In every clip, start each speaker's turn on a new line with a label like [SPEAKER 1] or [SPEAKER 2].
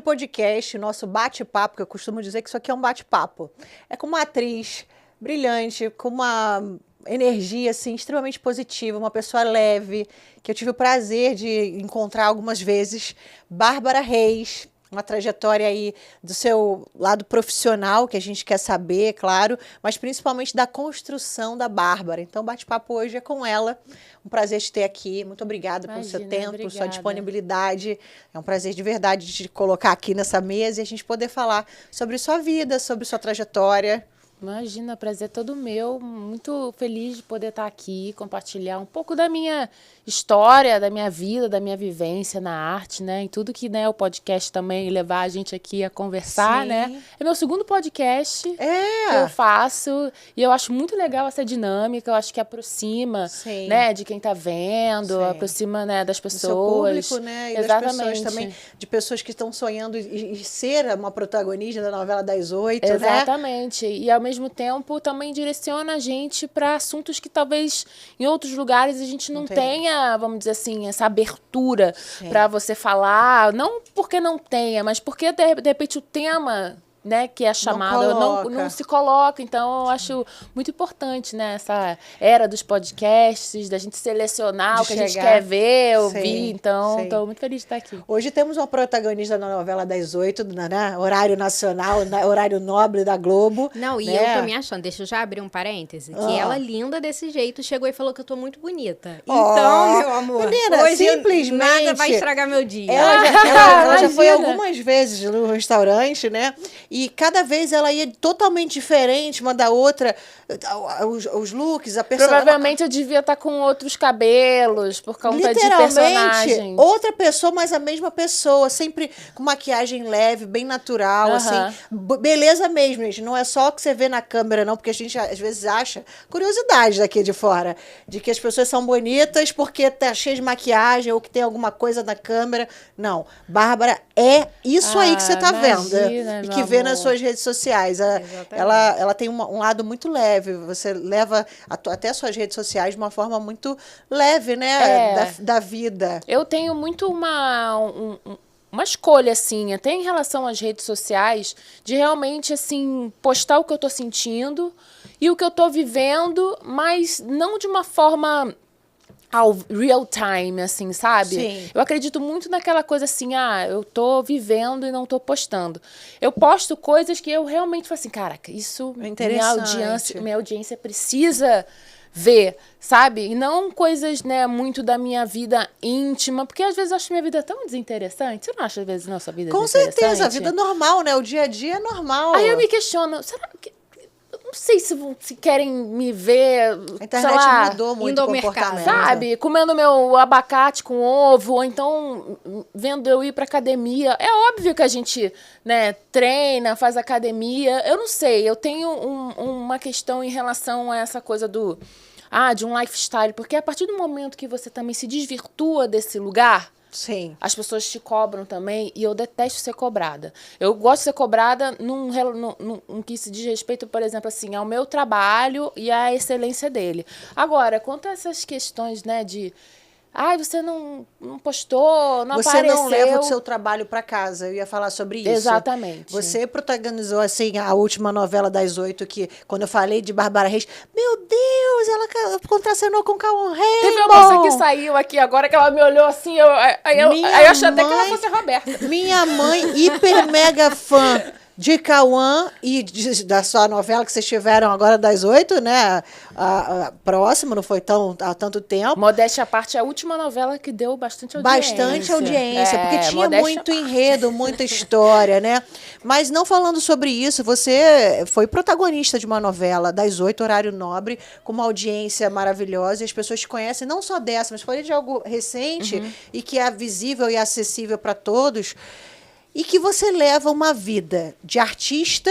[SPEAKER 1] podcast, nosso bate-papo, que eu costumo dizer que isso aqui é um bate-papo. É com uma atriz brilhante, com uma energia assim extremamente positiva, uma pessoa leve, que eu tive o prazer de encontrar algumas vezes, Bárbara Reis. Uma trajetória aí do seu lado profissional, que a gente quer saber, claro, mas principalmente da construção da Bárbara. Então, o bate-papo hoje é com ela. Um prazer te ter aqui. Muito obrigada pelo seu tempo, pela sua disponibilidade. É um prazer de verdade te colocar aqui nessa mesa e a gente poder falar sobre sua vida, sobre sua trajetória.
[SPEAKER 2] Imagina, prazer todo meu. Muito feliz de poder estar aqui, compartilhar um pouco da minha história, da minha vida, da minha vivência na arte, né? E tudo que, né, o podcast também levar a gente aqui a conversar,
[SPEAKER 1] Sim.
[SPEAKER 2] né? É meu segundo podcast que eu faço e eu acho muito legal essa dinâmica. Eu acho que aproxima,
[SPEAKER 1] Sim.
[SPEAKER 2] né, de quem está vendo,
[SPEAKER 1] Sim.
[SPEAKER 2] aproxima, né, das pessoas.
[SPEAKER 1] Do seu público, né? E
[SPEAKER 2] exatamente.
[SPEAKER 1] Das pessoas também, de pessoas que estão sonhando em ser uma protagonista da novela das 8,
[SPEAKER 2] exatamente. Né? E ao mesmo tempo também direciona a gente para assuntos que talvez em outros lugares a gente não tenha, vamos dizer assim, essa abertura para você falar, não porque não tenha, mas porque de repente o tema, né, que é chamado não se coloca. Então eu acho muito importante, né, essa era dos podcasts, da gente selecionar o que a gente quer ver, ouvir. Então estou muito feliz de estar aqui.
[SPEAKER 1] Hoje temos uma protagonista da novela das 8, né, horário nacional, horário nobre da Globo.
[SPEAKER 3] Não, e
[SPEAKER 1] né?
[SPEAKER 3] eu tô me achando, deixa eu já abrir um parêntese, que ela linda desse jeito chegou e falou que eu tô muito bonita. Então, meu amor,
[SPEAKER 1] menina,
[SPEAKER 3] hoje
[SPEAKER 1] simplesmente
[SPEAKER 3] nada vai estragar meu dia.
[SPEAKER 1] Ela já foi algumas vezes no restaurante, né? E cada vez ela ia totalmente diferente uma da outra. Os looks, a personagem.
[SPEAKER 2] Provavelmente eu devia estar com outros cabelos por conta de personagem.
[SPEAKER 1] Outra pessoa, mas a mesma pessoa. Sempre com maquiagem leve, bem natural, assim. Beleza mesmo, gente. Não é só o que você vê na câmera, não. Porque a gente, às vezes, acha curiosidade daqui de fora. De que as pessoas são bonitas porque tá cheia de maquiagem ou que tem alguma coisa na câmera. Não. Bárbara é isso aí que você tá vendo. E que vê nas suas redes sociais. Ela tem um lado muito leve. Você leva até as suas redes sociais de uma forma muito leve, né? Da vida.
[SPEAKER 2] Eu tenho muito uma escolha, assim, até em relação às redes sociais, de realmente, assim, postar o que eu tô sentindo e o que eu tô vivendo, mas não de uma forma ao real time, assim, sabe?
[SPEAKER 1] Sim.
[SPEAKER 2] Eu acredito muito naquela coisa assim, eu tô vivendo e não tô postando. Eu posto coisas que eu realmente falo assim, caraca, isso minha audiência precisa ver, sabe? E não coisas, né, muito da minha vida íntima, porque às vezes eu acho minha vida tão desinteressante. Você não acha, às vezes, nossa vida desinteressante?
[SPEAKER 1] Com certeza, a vida é normal, né? O dia a dia é normal.
[SPEAKER 2] Aí eu me questiono, será que... Não sei se querem me ver,
[SPEAKER 1] a internet mudou muito o
[SPEAKER 3] comportamento.
[SPEAKER 2] Sabe? Comendo meu abacate com ovo, ou então vendo eu ir pra academia. É óbvio que a gente, né, treina, faz academia. Eu não sei, eu tenho uma questão em relação a essa coisa de um lifestyle. Porque a partir do momento que você também se desvirtua desse lugar...
[SPEAKER 1] Sim.
[SPEAKER 2] As pessoas te cobram também e eu detesto ser cobrada. Eu gosto de ser cobrada num que se diz respeito, por exemplo, assim, ao meu trabalho e à excelência dele. Agora, quanto a essas questões, né, de... você não postou, não apareceu.
[SPEAKER 1] Você não leva o seu trabalho para casa. Eu ia falar sobre isso.
[SPEAKER 2] Exatamente.
[SPEAKER 1] Você protagonizou, assim, a última novela das 8, que quando eu falei de Bárbara Reis, meu Deus, ela contracenou com Cauã Raymond.
[SPEAKER 2] Teve uma moça que saiu aqui agora que ela me olhou assim, aí eu achei até que ela fosse a Roberta.
[SPEAKER 1] Minha mãe, hiper mega fã de Cauã e da sua novela que vocês tiveram agora das 8, né? A próxima, não foi há tanto tempo.
[SPEAKER 2] Modéstia à parte, a última novela que deu bastante audiência.
[SPEAKER 1] Bastante audiência, porque tinha muito enredo, muita história, né? Mas não falando sobre isso, você foi protagonista de uma novela das 8, horário nobre, com uma audiência maravilhosa, e as pessoas te conhecem não só dessa, mas falei de algo recente e que é visível e acessível para todos. E que você leva uma vida de artista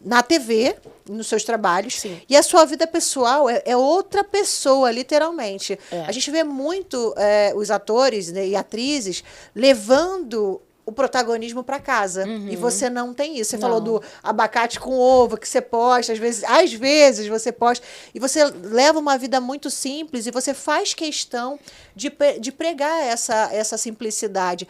[SPEAKER 1] na TV, nos seus trabalhos, e a sua vida pessoal é outra pessoa, literalmente. A gente vê muito os atores, né, e atrizes levando o protagonismo para casa. E você não tem isso. Você falou do abacate com ovo que você posta, às vezes você posta, e você leva uma vida muito simples e você faz questão de pregar essa simplicidade.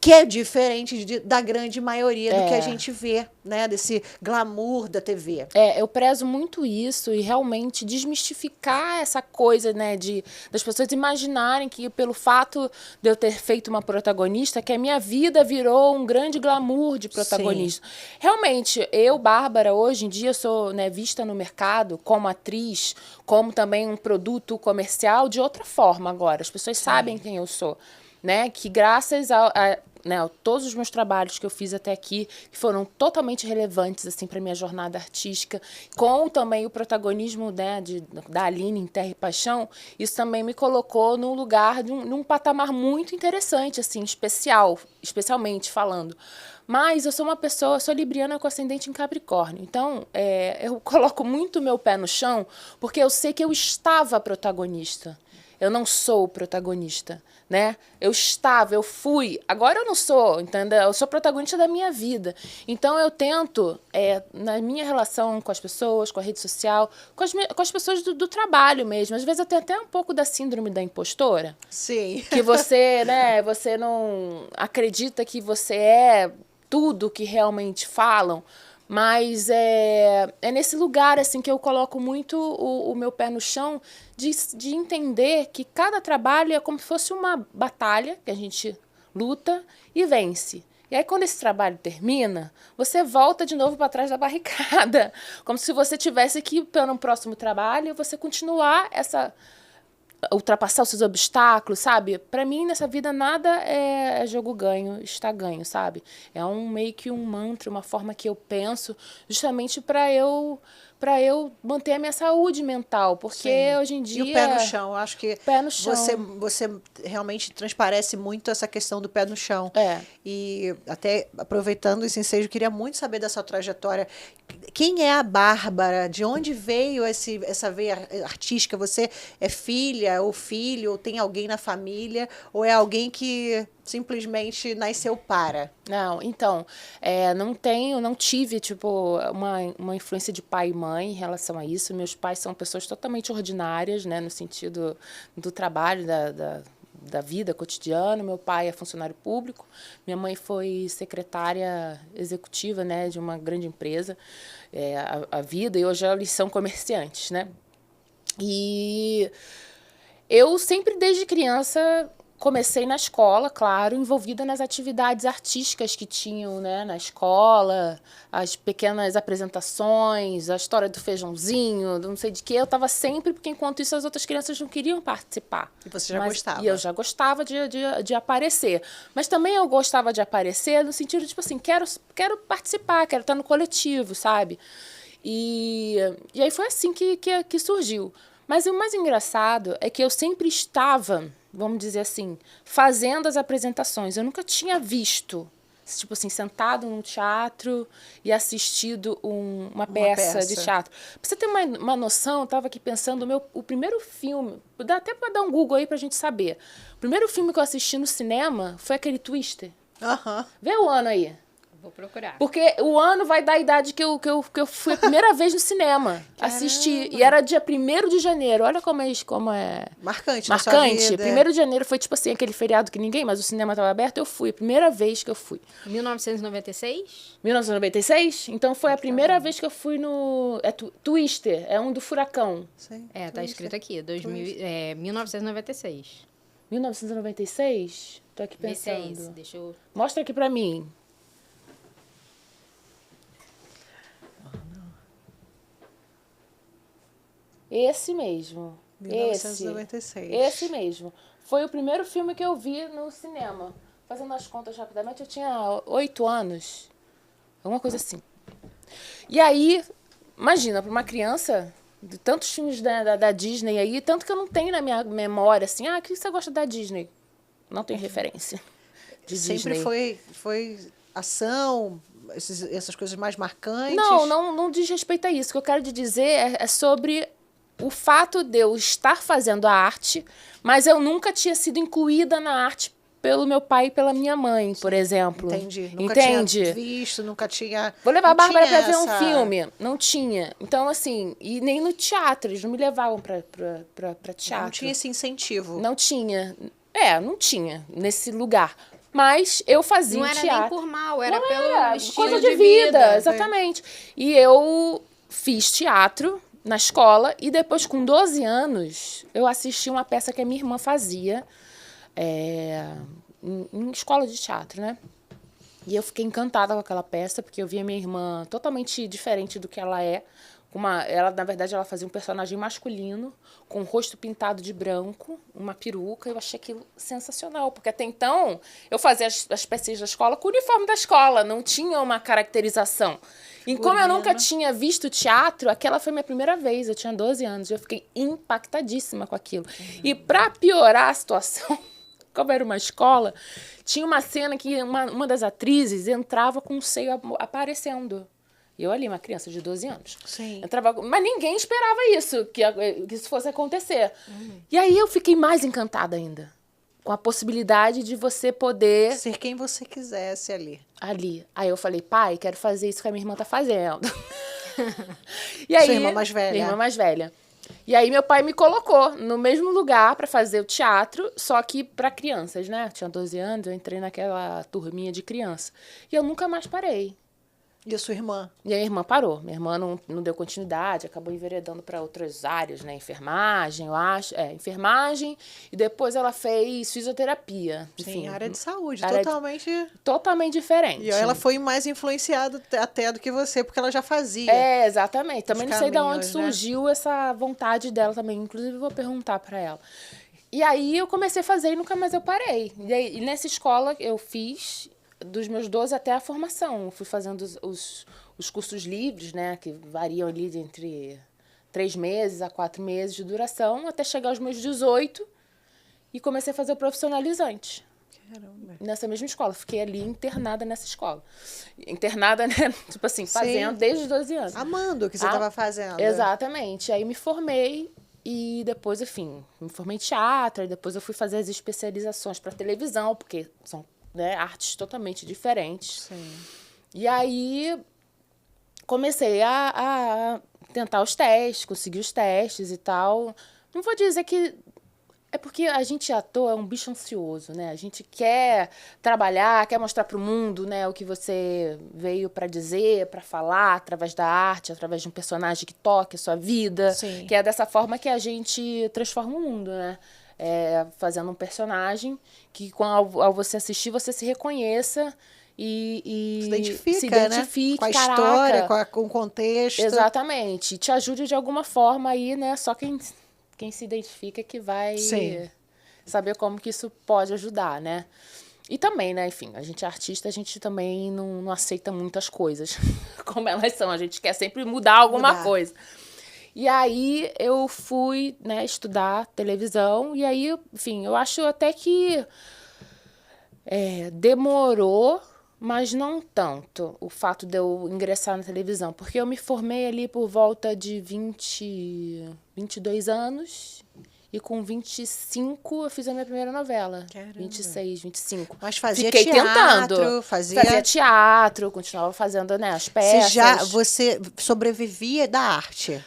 [SPEAKER 1] que é diferente da grande maioria do que a gente vê, né? Desse glamour da TV.
[SPEAKER 2] Eu prezo muito isso e realmente desmistificar essa coisa, né, das pessoas imaginarem que pelo fato de eu ter feito uma protagonista, que a minha vida virou um grande glamour de protagonista. Sim. Realmente, eu, Bárbara, hoje em dia sou, né, vista no mercado como atriz, como também um produto comercial de outra forma agora. As pessoas sabem quem eu sou, né? Que graças né, todos os meus trabalhos que eu fiz até aqui, que foram totalmente relevantes assim, para a minha jornada artística, com também o protagonismo, né, da Aline em Terra e Paixão, isso também me colocou num lugar, num patamar muito interessante, assim, especialmente falando. Mas eu sou uma pessoa, sou libriana com ascendente em Capricórnio. Então, eu coloco muito o meu pé no chão, porque eu sei que eu estava protagonista. Eu não sou protagonista, né? Eu fui. Agora eu não sou, entendeu? Eu sou protagonista da minha vida. Então eu tento, na minha relação com as pessoas, com a rede social, com as pessoas do trabalho mesmo. Às vezes eu tenho até um pouco da síndrome da impostora.
[SPEAKER 1] Sim.
[SPEAKER 2] Que você, né? Você não acredita que você é tudo que realmente falam. Mas é nesse lugar assim, que eu coloco muito o meu pé no chão de entender que cada trabalho é como se fosse uma batalha que a gente luta e vence. E aí, quando esse trabalho termina, você volta de novo para trás da barricada. Como se você tivesse que ir para um próximo trabalho e você continuar ultrapassar os seus obstáculos, sabe? Para mim, nessa vida, nada é jogo ganho, está ganho, sabe? É meio que um mantra, uma forma que eu penso, justamente para eu manter a minha saúde mental, porque hoje em dia...
[SPEAKER 1] E o pé no chão, eu acho que
[SPEAKER 2] pé no chão.
[SPEAKER 1] Você realmente transparece muito essa questão do pé no chão. E até aproveitando esse ensejo, eu queria muito saber da sua trajetória. Quem é a Bárbara? De onde veio essa veia artística? Você é filha ou filho? Ou tem alguém na família? Ou é alguém que simplesmente nasceu para?
[SPEAKER 2] Não, então, não tive, tipo, uma influência de pai e mãe em relação a isso. Meus pais são pessoas totalmente ordinárias, né, no sentido do trabalho, da vida cotidiana. Meu pai é funcionário público, minha mãe foi secretária executiva, né, de uma grande empresa, a vida, e hoje eles são comerciantes, né. E eu sempre, desde criança, comecei na escola, claro, envolvida nas atividades artísticas que tinham, né, na escola, as pequenas apresentações, a história do feijãozinho, não sei de quê. Eu estava sempre, porque enquanto isso as outras crianças não queriam participar.
[SPEAKER 1] E você já gostava?
[SPEAKER 2] E eu já gostava de aparecer. Mas também eu gostava de aparecer no sentido de, tipo assim, quero participar, quero estar no coletivo, sabe? E aí foi assim que surgiu. Mas o mais engraçado é que eu sempre estava, vamos dizer assim, fazendo as apresentações. Eu nunca tinha visto, tipo assim, sentado num teatro e assistido uma peça de teatro. Pra você ter uma noção, eu estava aqui pensando, o primeiro filme, dá até para dar um Google aí pra gente saber. O primeiro filme que eu assisti no cinema foi aquele Twister. Vê o ano aí.
[SPEAKER 3] Vou procurar.
[SPEAKER 2] Porque o ano vai dar a idade que eu fui a primeira vez no cinema assistir. E era dia 1º de janeiro. Olha como é...
[SPEAKER 1] Marcante.
[SPEAKER 2] Marcante. 1º de janeiro foi tipo assim, aquele feriado que ninguém, mas o cinema estava aberto, eu fui. A primeira vez que eu fui.
[SPEAKER 3] 1996?
[SPEAKER 2] 1996? Então foi a primeira vez que eu fui no... Twister. É um do Furacão.
[SPEAKER 1] Sim,
[SPEAKER 3] tá escrito aqui. 1996.
[SPEAKER 2] 1996? Tô aqui pensando.
[SPEAKER 3] Esse, deixa eu...
[SPEAKER 2] Mostra aqui pra mim. Esse mesmo.
[SPEAKER 1] 1996.
[SPEAKER 2] Esse mesmo. Foi o primeiro filme que eu vi no cinema. Fazendo as contas rapidamente, eu tinha 8 anos. Alguma coisa assim. E aí, imagina, para uma criança, de tantos filmes da Disney aí, tanto que eu não tenho na minha memória, assim, o que você gosta da Disney? Não tenho referência de
[SPEAKER 1] Sempre
[SPEAKER 2] Disney.
[SPEAKER 1] foi ação, essas coisas mais marcantes?
[SPEAKER 2] Não diz respeito a isso. O que eu quero te dizer é sobre o fato de eu estar fazendo a arte, mas eu nunca tinha sido incluída na arte pelo meu pai e pela minha mãe, por exemplo.
[SPEAKER 1] Entendi. Nunca tinha visto, nunca tinha...
[SPEAKER 2] Vou levar a Bárbara para ver um filme. Não tinha. Então, assim, e nem no teatro, eles não me levavam para teatro.
[SPEAKER 1] Não tinha esse incentivo.
[SPEAKER 2] Não tinha. Não tinha nesse lugar. Mas eu fazia
[SPEAKER 3] teatro.
[SPEAKER 2] Não
[SPEAKER 3] era nem por mal, era
[SPEAKER 2] pelo
[SPEAKER 3] estilo
[SPEAKER 2] coisa de vida. Exatamente. E eu fiz teatro na escola e depois, com 12 anos, eu assisti uma peça que a minha irmã fazia em escola de teatro, né? E eu fiquei encantada com aquela peça, porque eu via minha irmã totalmente diferente do que ela é. Ela, na verdade, ela fazia um personagem masculino, com o rosto pintado de branco, uma peruca. Eu achei aquilo sensacional, porque até então eu fazia as peças da escola com o uniforme da escola, não tinha uma caracterização. E como eu nunca tinha visto teatro, aquela foi minha primeira vez, eu tinha 12 anos, eu fiquei impactadíssima com aquilo. E para piorar a situação, como era uma escola, tinha uma cena que uma das atrizes entrava com o seio aparecendo. E eu ali, uma criança de 12 anos.
[SPEAKER 1] Sim.
[SPEAKER 2] Mas ninguém esperava isso, que isso fosse acontecer. E aí eu fiquei mais encantada ainda. Com a possibilidade de você poder...
[SPEAKER 1] ser quem você quisesse ali.
[SPEAKER 2] Aí eu falei, pai, quero fazer isso que a minha irmã tá fazendo. E aí,
[SPEAKER 1] sua irmã mais velha?
[SPEAKER 2] Minha irmã mais velha. E aí meu pai me colocou no mesmo lugar para fazer o teatro, só que para crianças, né? Eu tinha 12 anos, eu entrei naquela turminha de criança. E eu nunca mais parei.
[SPEAKER 1] E a sua irmã?
[SPEAKER 2] E a minha irmã parou. Minha irmã não deu continuidade, acabou enveredando para outras áreas, né? Enfermagem, eu acho. Enfermagem. E depois ela fez fisioterapia.
[SPEAKER 1] Enfim, área de saúde,
[SPEAKER 2] totalmente diferente.
[SPEAKER 1] E ela foi mais influenciada até do que você, porque ela já fazia.
[SPEAKER 2] Exatamente. Também não sei de onde surgiu essa vontade dela também. Inclusive, eu vou perguntar para ela. E aí eu comecei a fazer e nunca mais eu parei. E nessa escola eu fiz... dos meus 12 até a formação. Eu fui fazendo os cursos livres, né? Que variam ali entre 3 meses a 4 meses de duração, até chegar aos meus 18 e comecei a fazer o profissionalizante.
[SPEAKER 1] Caramba.
[SPEAKER 2] Nessa mesma escola. Fiquei ali internada nessa escola. Internada, né? Tipo assim, fazendo desde os 12 anos.
[SPEAKER 1] Amando o que você estava fazendo.
[SPEAKER 2] Exatamente. Aí me formei e depois, enfim, me formei em teatro, e depois eu fui fazer as especializações para televisão, porque são artes totalmente diferentes.
[SPEAKER 1] Sim.
[SPEAKER 2] E aí comecei a tentar os testes, conseguir os testes e tal. Não vou dizer que... É porque a gente, ator, é um bicho ansioso, né? A gente quer trabalhar, quer mostrar para o mundo, né, o que você veio para dizer, para falar, através da arte, através de um personagem que toque a sua vida.
[SPEAKER 1] Sim.
[SPEAKER 2] Que é dessa forma que a gente transforma o mundo, né? Fazendo um personagem que, ao você assistir, você se reconheça e
[SPEAKER 1] se identifique, né? Com a história, com o contexto.
[SPEAKER 2] Exatamente. Te ajude de alguma forma aí, né? Só quem se identifica que vai saber como que isso pode ajudar, né? E também, né? Enfim, a gente é artista, a gente também não aceita muitas coisas como elas são. A gente quer sempre mudar alguma coisa. E aí eu fui, né, estudar televisão e aí, enfim, eu acho até que demorou, mas não tanto o fato de eu ingressar na televisão, porque eu me formei ali por volta de 22 anos e com 25 eu fiz a minha primeira novela.
[SPEAKER 1] Caramba.
[SPEAKER 2] 26, 25.
[SPEAKER 1] Mas fazia
[SPEAKER 2] Fiquei
[SPEAKER 1] teatro,
[SPEAKER 2] tentando. Fazia teatro, continuava fazendo, né, as peças.
[SPEAKER 1] Você sobrevivia da arte?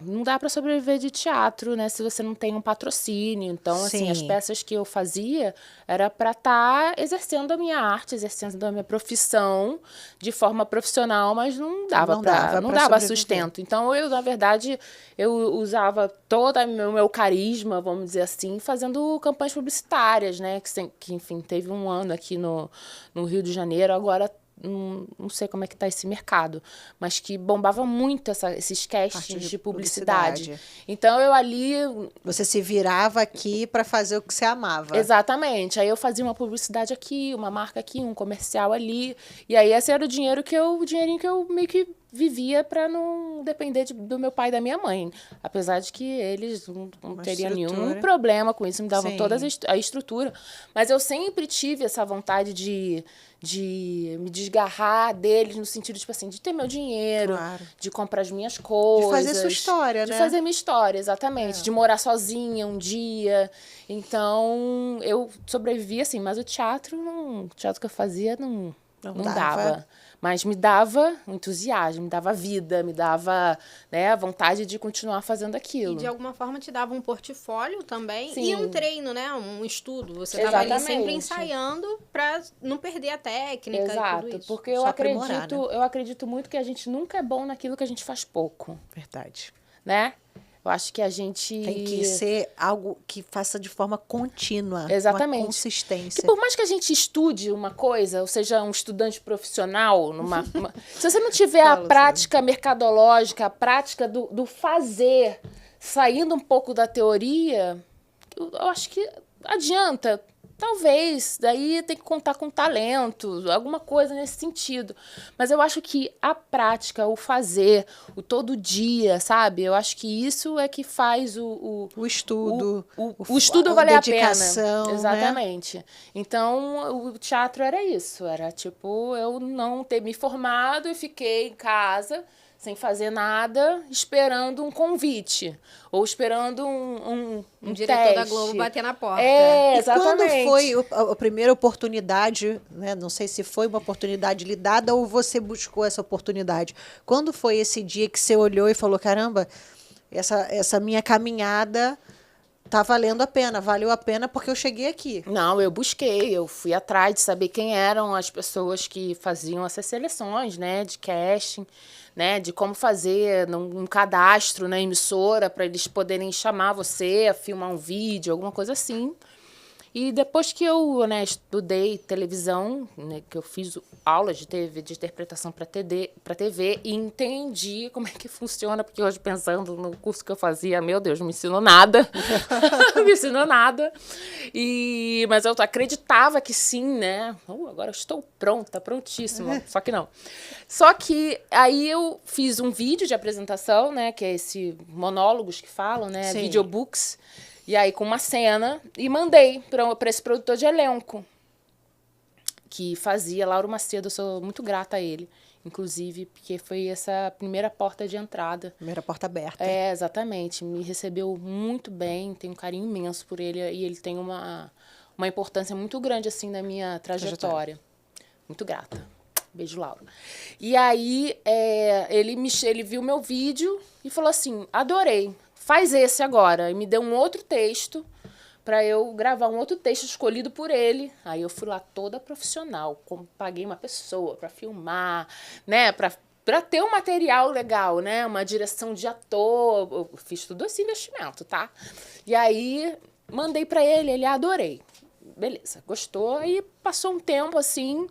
[SPEAKER 2] Não dá para sobreviver de teatro, né, se você não tem um patrocínio. Então, assim, as peças que eu fazia era para estar exercendo a minha arte, exercendo a minha profissão de forma profissional, mas não dava sustento. Então, na verdade, eu usava todo o meu carisma, vamos dizer assim, fazendo campanhas publicitárias, né, que enfim, teve um ano aqui no Rio de Janeiro, agora não sei como é que tá esse mercado, mas que bombava muito esses castings de publicidade. Então, eu ali...
[SPEAKER 1] Você se virava aqui para fazer o que você amava.
[SPEAKER 2] Exatamente. Aí eu fazia uma publicidade aqui, uma marca aqui, um comercial ali. E aí esse era o dinheirinho que eu meio que vivia para não depender do meu pai e da minha mãe. Apesar de que eles não teriam nenhum problema com isso, me davam toda a estrutura. Mas eu sempre tive essa vontade de me desgarrar deles, no sentido, tipo assim, de ter meu dinheiro, de comprar as minhas coisas. De
[SPEAKER 1] fazer sua história, né?
[SPEAKER 2] De fazer minha história, exatamente. De morar sozinha um dia. Então, eu sobrevivi assim, mas o teatro que eu fazia Não dava. Mas me dava entusiasmo, me dava vida, me dava, né, a vontade de continuar fazendo aquilo.
[SPEAKER 3] E de alguma forma te dava um portfólio também.
[SPEAKER 2] Sim.
[SPEAKER 3] E um treino, né? Um estudo. Você estava ali sempre ensaiando para não perder a técnica.
[SPEAKER 2] Exato,
[SPEAKER 3] e tudo isso.
[SPEAKER 2] Porque eu acredito muito que a gente nunca é bom naquilo que a gente faz pouco.
[SPEAKER 1] Verdade.
[SPEAKER 2] Né? Eu acho que a gente...
[SPEAKER 1] Tem que ser algo que faça de forma contínua.
[SPEAKER 2] Exatamente.
[SPEAKER 1] Uma consistência.
[SPEAKER 2] Que por mais que a gente estude uma coisa, ou seja, um estudante profissional, se você não tiver a prática mercadológica, a prática do fazer, saindo um pouco da teoria, eu acho que adianta. Talvez, daí tem que contar com talento, alguma coisa nesse sentido. Mas eu acho que a prática, o fazer, o todo dia, sabe? Eu acho que isso é que faz o estudo. O estudo valer a pena. Exatamente. Né? Então, o teatro era isso. Era tipo, eu não ter me formado e fiquei em casa sem fazer nada, esperando um convite. Ou esperando um
[SPEAKER 3] diretor
[SPEAKER 2] teste.
[SPEAKER 3] da Globo bater na porta.
[SPEAKER 2] Exatamente.
[SPEAKER 1] E quando foi a primeira oportunidade, né? Não sei se foi uma oportunidade lhe dada ou você buscou essa oportunidade. Quando foi esse dia que você olhou e falou, caramba, essa minha caminhada tá valendo a pena, valeu a pena porque eu cheguei aqui?
[SPEAKER 2] Não, eu busquei, eu fui atrás de saber quem eram as pessoas que faziam essas seleções, né, de casting, né, de como fazer um cadastro na emissora para eles poderem chamar você a filmar um vídeo, alguma coisa assim. E depois que eu, né, estudei televisão, né, que eu fiz aulas de TV, de interpretação para TV, e entendi como é que funciona, porque hoje, pensando no curso que eu fazia, meu Deus, não me ensinou nada. Não me ensinou nada. Mas eu acreditava que sim, né? Agora eu estou pronta, prontíssima. Só que não. Só que aí eu fiz um vídeo de apresentação, né, que é esse monólogos que falam, né, videobooks. E aí, com uma cena, e mandei para esse produtor de elenco, que fazia Lauro Macedo. Eu sou muito grata a ele, inclusive, porque foi essa primeira porta de entrada.
[SPEAKER 1] Primeira porta aberta.
[SPEAKER 2] Exatamente. Me recebeu muito bem, tenho um carinho imenso por ele, e ele tem uma importância muito grande, assim, na minha trajetória. Muito grata. Beijo, Lauro. E aí, ele viu meu vídeo e falou assim, adorei. Faz esse agora. E me deu um outro texto para eu gravar um outro texto escolhido por ele. Aí eu fui lá toda profissional, paguei uma pessoa para filmar, né, para ter um material legal, né, uma direção de ator. Eu fiz tudo esse investimento, tá? E aí mandei para ele adorei. Beleza, gostou. Aí passou um tempo assim,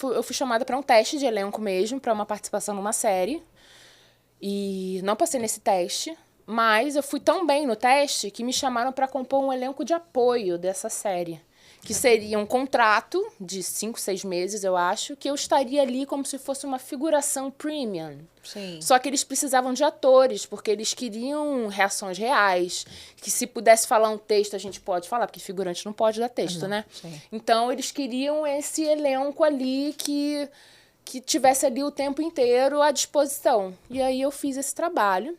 [SPEAKER 2] eu fui chamada para um teste de elenco mesmo, para uma participação numa série. E não passei nesse teste, mas eu fui tão bem no teste que me chamaram para compor um elenco de apoio dessa série. Que seria um contrato de 5, 6 meses, eu acho, que eu estaria ali como se fosse uma figuração premium.
[SPEAKER 1] Sim.
[SPEAKER 2] Só que eles precisavam de atores, porque eles queriam reações reais, que se pudesse falar um texto, a gente pode falar, porque figurante não pode dar texto, né?
[SPEAKER 1] Sim.
[SPEAKER 2] Então, eles queriam esse elenco ali que tivesse ali o tempo inteiro à disposição. E aí eu fiz esse trabalho.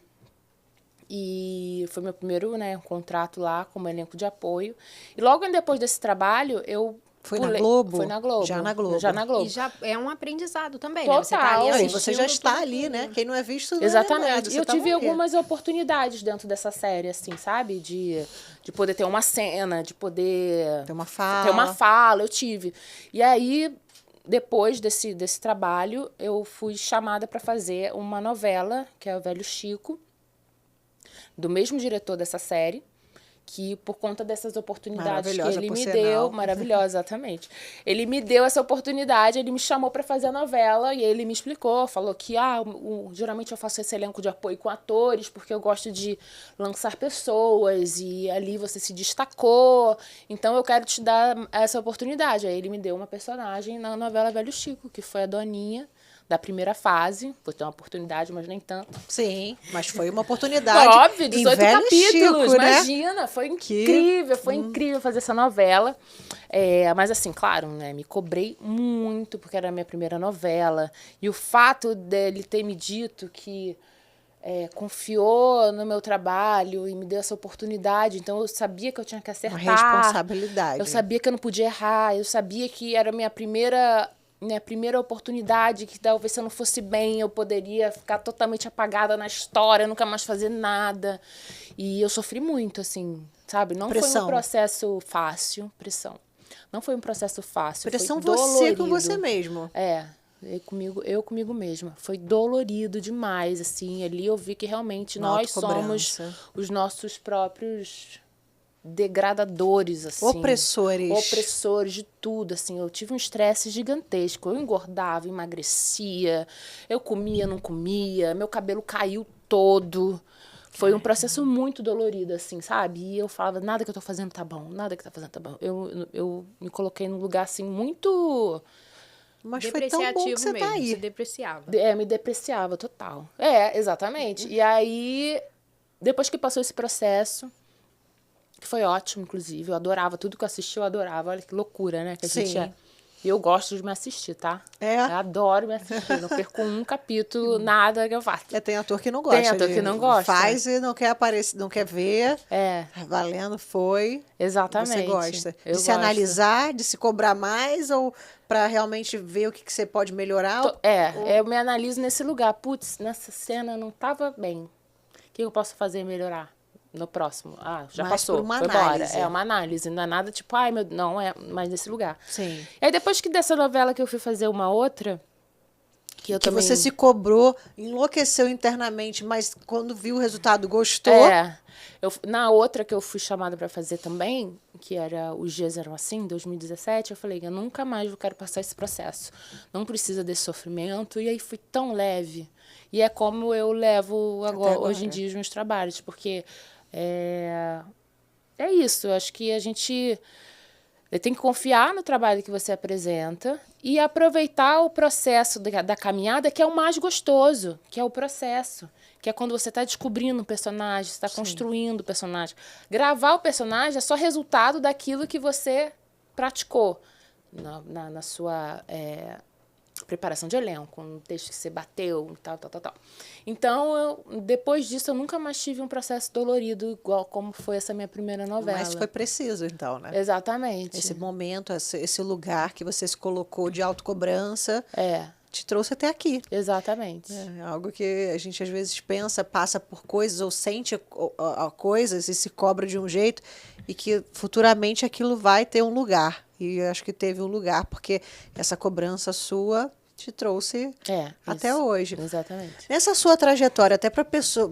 [SPEAKER 2] E foi meu primeiro, né, contrato lá como elenco de apoio. E logo depois desse trabalho, eu
[SPEAKER 1] Foi na Globo?
[SPEAKER 2] Foi na Globo.
[SPEAKER 1] Já na Globo.
[SPEAKER 2] Já na Globo.
[SPEAKER 3] E já é um aprendizado também,
[SPEAKER 2] Total.
[SPEAKER 3] né? Você tá ali assistindo,
[SPEAKER 1] você já está ali, né? Quem não é visto não
[SPEAKER 2] Exatamente.
[SPEAKER 1] é lembrado.
[SPEAKER 2] E eu tive algumas oportunidades dentro dessa série, assim, sabe? De poder ter uma cena, de poder...
[SPEAKER 1] Ter uma fala.
[SPEAKER 2] Ter uma fala, eu tive. E aí, depois desse trabalho, eu fui chamada para fazer uma novela, que é O Velho Chico, do mesmo diretor dessa série, que por conta dessas oportunidades que ele me deu, maravilhosa, exatamente. Ele me deu essa oportunidade, ele me chamou para fazer a novela e ele me explicou, falou que geralmente eu faço esse elenco de apoio com atores porque eu gosto de lançar pessoas e ali você se destacou, então eu quero te dar essa oportunidade. Aí ele me deu uma personagem na novela Velho Chico, que foi a Doninha, da primeira fase, vou ter uma oportunidade, mas nem tanto.
[SPEAKER 1] Sim, mas foi uma oportunidade.
[SPEAKER 2] Óbvio, 18 capítulos,
[SPEAKER 1] Chico,
[SPEAKER 2] imagina, né? Foi incrível, foi incrível fazer essa novela. Mas assim, claro, né, me cobrei muito, porque era a minha primeira novela, e o fato dele ter me dito que confiou no meu trabalho e me deu essa oportunidade. Então, eu sabia que eu tinha que acertar.
[SPEAKER 1] Uma responsabilidade.
[SPEAKER 2] Eu sabia que eu não podia errar. Eu sabia que era a minha primeira oportunidade, que talvez se eu não fosse bem, eu poderia ficar totalmente apagada na história, nunca mais fazer nada. E eu sofri muito, assim, sabe? Não foi um processo fácil. Pressão. Não foi um processo fácil.
[SPEAKER 1] Pressão
[SPEAKER 2] foi dolorido.
[SPEAKER 1] Você com você mesmo.
[SPEAKER 2] Eu comigo mesma. Foi dolorido demais, assim. Ali eu vi que realmente nós somos os nossos próprios degradadores, assim. Opressores de tudo, assim. Eu tive um estresse gigantesco. Eu engordava, emagrecia, eu comia, não comia, meu cabelo caiu todo. Foi um processo muito dolorido, assim, sabe? E eu falava, nada que eu tô fazendo tá bom, nada que tá fazendo tá bom. Eu me coloquei num lugar, assim, muito...
[SPEAKER 1] Mas foi tão bom que você
[SPEAKER 3] mesmo,
[SPEAKER 1] tá aí.
[SPEAKER 3] Você depreciava.
[SPEAKER 2] Me depreciava total. Exatamente. E aí, depois que passou esse processo, que foi ótimo, inclusive, eu adorava, tudo que eu assisti eu adorava. Olha que loucura, né? Que a gente eu gosto de me assistir, tá? Eu adoro me assistir, não perco um capítulo, nada que eu faço.
[SPEAKER 1] Tem ator que não gosta.
[SPEAKER 2] Tem ator que não gosta.
[SPEAKER 1] Faz e não quer aparecer, não quer ver. Valendo, foi.
[SPEAKER 2] Exatamente.
[SPEAKER 1] Você gosta. De se analisar, de se cobrar mais ou para realmente ver o que você pode melhorar?
[SPEAKER 2] Eu me analiso nesse lugar. Putz, nessa cena não estava bem. O que eu posso fazer melhorar? No próximo. Já passou, foi embora. É uma análise, não é nada tipo, não é mais nesse lugar.
[SPEAKER 1] Sim.
[SPEAKER 2] E aí depois que dessa novela que eu fui fazer uma outra, que também...
[SPEAKER 1] você se cobrou, enlouqueceu internamente, mas quando viu o resultado, gostou?
[SPEAKER 2] Na outra que eu fui chamada para fazer também, que era Os Dias Eram Assim, em 2017, eu falei, eu nunca mais quero passar esse processo. Não precisa desse sofrimento. E aí fui tão leve. E é como eu levo agora. Hoje em dia os meus trabalhos, porque... É isso, eu acho que a gente tem que confiar no trabalho que você apresenta e aproveitar o processo da caminhada, que é o mais gostoso, que é o processo, que é quando você está descobrindo um personagem, você está construindo o personagem. Gravar o personagem é só resultado daquilo que você praticou na sua... preparação de elenco, um texto que você bateu, tal. Então, depois disso, eu nunca mais tive um processo dolorido, igual como foi essa minha primeira novela.
[SPEAKER 1] Mas foi preciso, então, né?
[SPEAKER 2] Exatamente.
[SPEAKER 1] Esse momento, esse lugar que você se colocou de autocobrança, te trouxe até aqui.
[SPEAKER 2] Exatamente.
[SPEAKER 1] É algo que a gente, às vezes, pensa, passa por coisas ou sente coisas e se cobra de um jeito e que futuramente aquilo vai ter um lugar. E eu acho que teve um lugar, porque essa cobrança sua te trouxe até hoje.
[SPEAKER 2] Exatamente.
[SPEAKER 1] Nessa sua trajetória, até para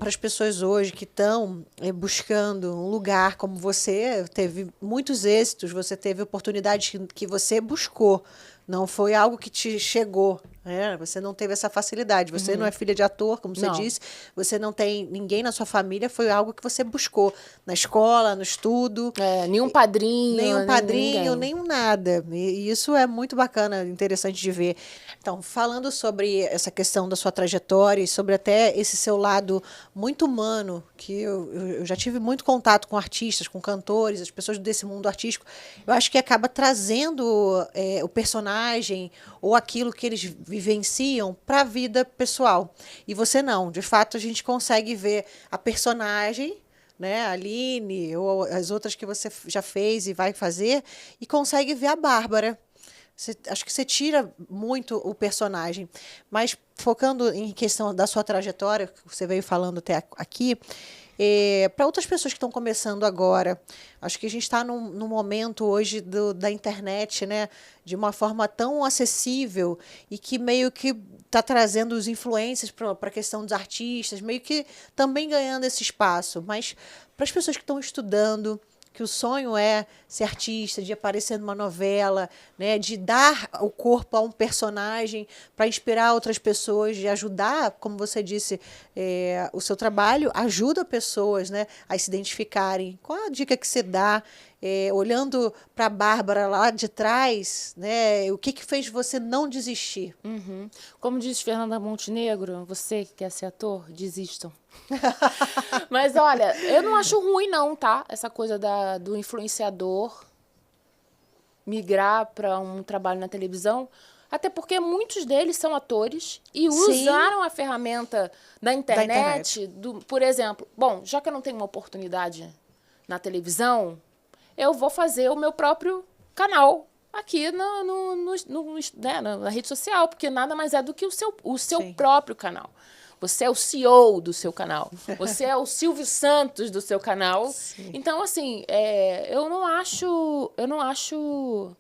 [SPEAKER 1] as pessoas hoje que estão buscando um lugar como você, teve muitos êxitos, você teve oportunidades que você buscou. Não foi algo que te chegou, né? Você não teve essa facilidade. Você não é filha de ator, como você disse. Você não tem ninguém na sua família. Foi algo que você buscou na escola, no estudo.
[SPEAKER 2] Nenhum padrinho.
[SPEAKER 1] Nenhum padrinho, nenhum nada. E isso é muito bacana, interessante de ver. Então, falando sobre essa questão da sua trajetória e sobre até esse seu lado muito humano, que eu já tive muito contato com artistas, com cantores, as pessoas desse mundo artístico, eu acho que acaba trazendo o personagem ou aquilo que eles vivenciam para a vida pessoal. E você não. De fato, a gente consegue ver a personagem, né, a Aline ou as outras que você já fez e vai fazer, e consegue ver a Bárbara. Acho que você tira muito o personagem. Mas focando em questão da sua trajetória, que você veio falando até aqui, para outras pessoas que estão começando agora, acho que a gente está num momento hoje da internet, né, de uma forma tão acessível e que meio que está trazendo os influencers para a questão dos artistas, meio que também ganhando esse espaço. Mas para as pessoas que estão estudando, que o sonho é ser artista, de aparecer numa novela, né, de dar o corpo a um personagem para inspirar outras pessoas, de ajudar, como você disse, o seu trabalho ajuda pessoas, né, a se identificarem. Qual a dica que você dá, olhando para a Bárbara lá de trás, né, o que fez você não desistir?
[SPEAKER 2] Como diz Fernanda Montenegro, você que quer ser ator, desistam. Mas olha, eu não acho ruim não, tá? Essa coisa do influenciador migrar para um trabalho na televisão. Até porque muitos deles são atores e usaram a ferramenta da internet. Por exemplo, bom, já que eu não tenho uma oportunidade na televisão, eu vou fazer o meu próprio canal aqui na rede social, porque nada mais é do que o seu próprio canal. Você é o CEO do seu canal. Você é o Silvio Santos do seu canal. Sim. Então, assim, eu não acho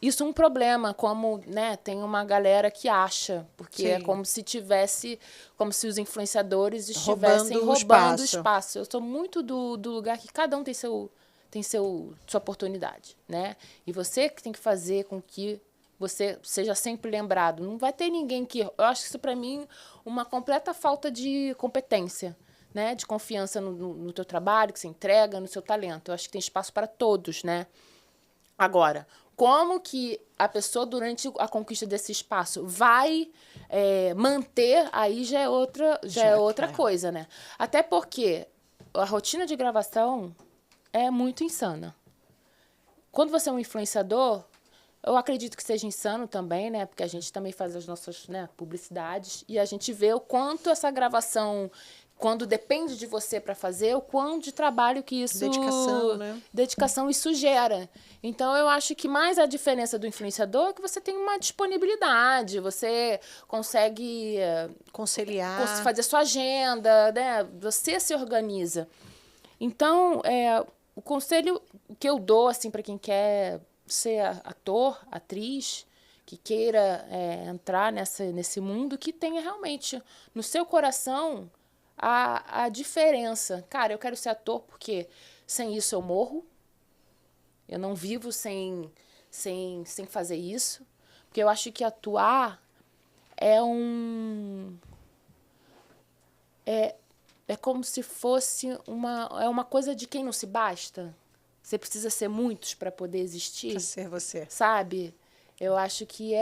[SPEAKER 2] isso um problema, como, né, tem uma galera que acha, porque é como se os influenciadores estivessem roubando o espaço. Eu sou muito do lugar que cada um tem sua oportunidade, né? E você que tem que fazer com que você seja sempre lembrado. Não vai ter ninguém que... Eu acho isso, para mim, uma completa falta de competência, né? De confiança no teu trabalho, que você entrega, no seu talento. Eu acho que tem espaço para todos, né? Agora, como que a pessoa, durante a conquista desse espaço, vai manter, aí já é outra coisa, né? Até porque a rotina de gravação é muito insana. Quando você é um influenciador, eu acredito que seja insano também, né? Porque a gente também faz as nossas, né, publicidades e a gente vê o quanto essa gravação, quando depende de você para fazer, o quanto de trabalho que isso...
[SPEAKER 1] Dedicação, né?
[SPEAKER 2] Dedicação isso gera. Então, eu acho que mais a diferença do influenciador é que você tem uma disponibilidade, você consegue...
[SPEAKER 1] conciliar.
[SPEAKER 2] Fazer sua agenda, né? Você se organiza. Então, o conselho que eu dou, assim, para quem quer ser ator, atriz, que queira entrar nesse mundo, que tenha realmente no seu coração a diferença. Cara, eu quero ser ator porque sem isso eu morro. Eu não vivo sem fazer isso. Porque eu acho que atuar é como se fosse uma coisa de quem não se basta. Você precisa ser muitos para poder existir.
[SPEAKER 1] Para ser você.
[SPEAKER 2] Sabe? Eu acho que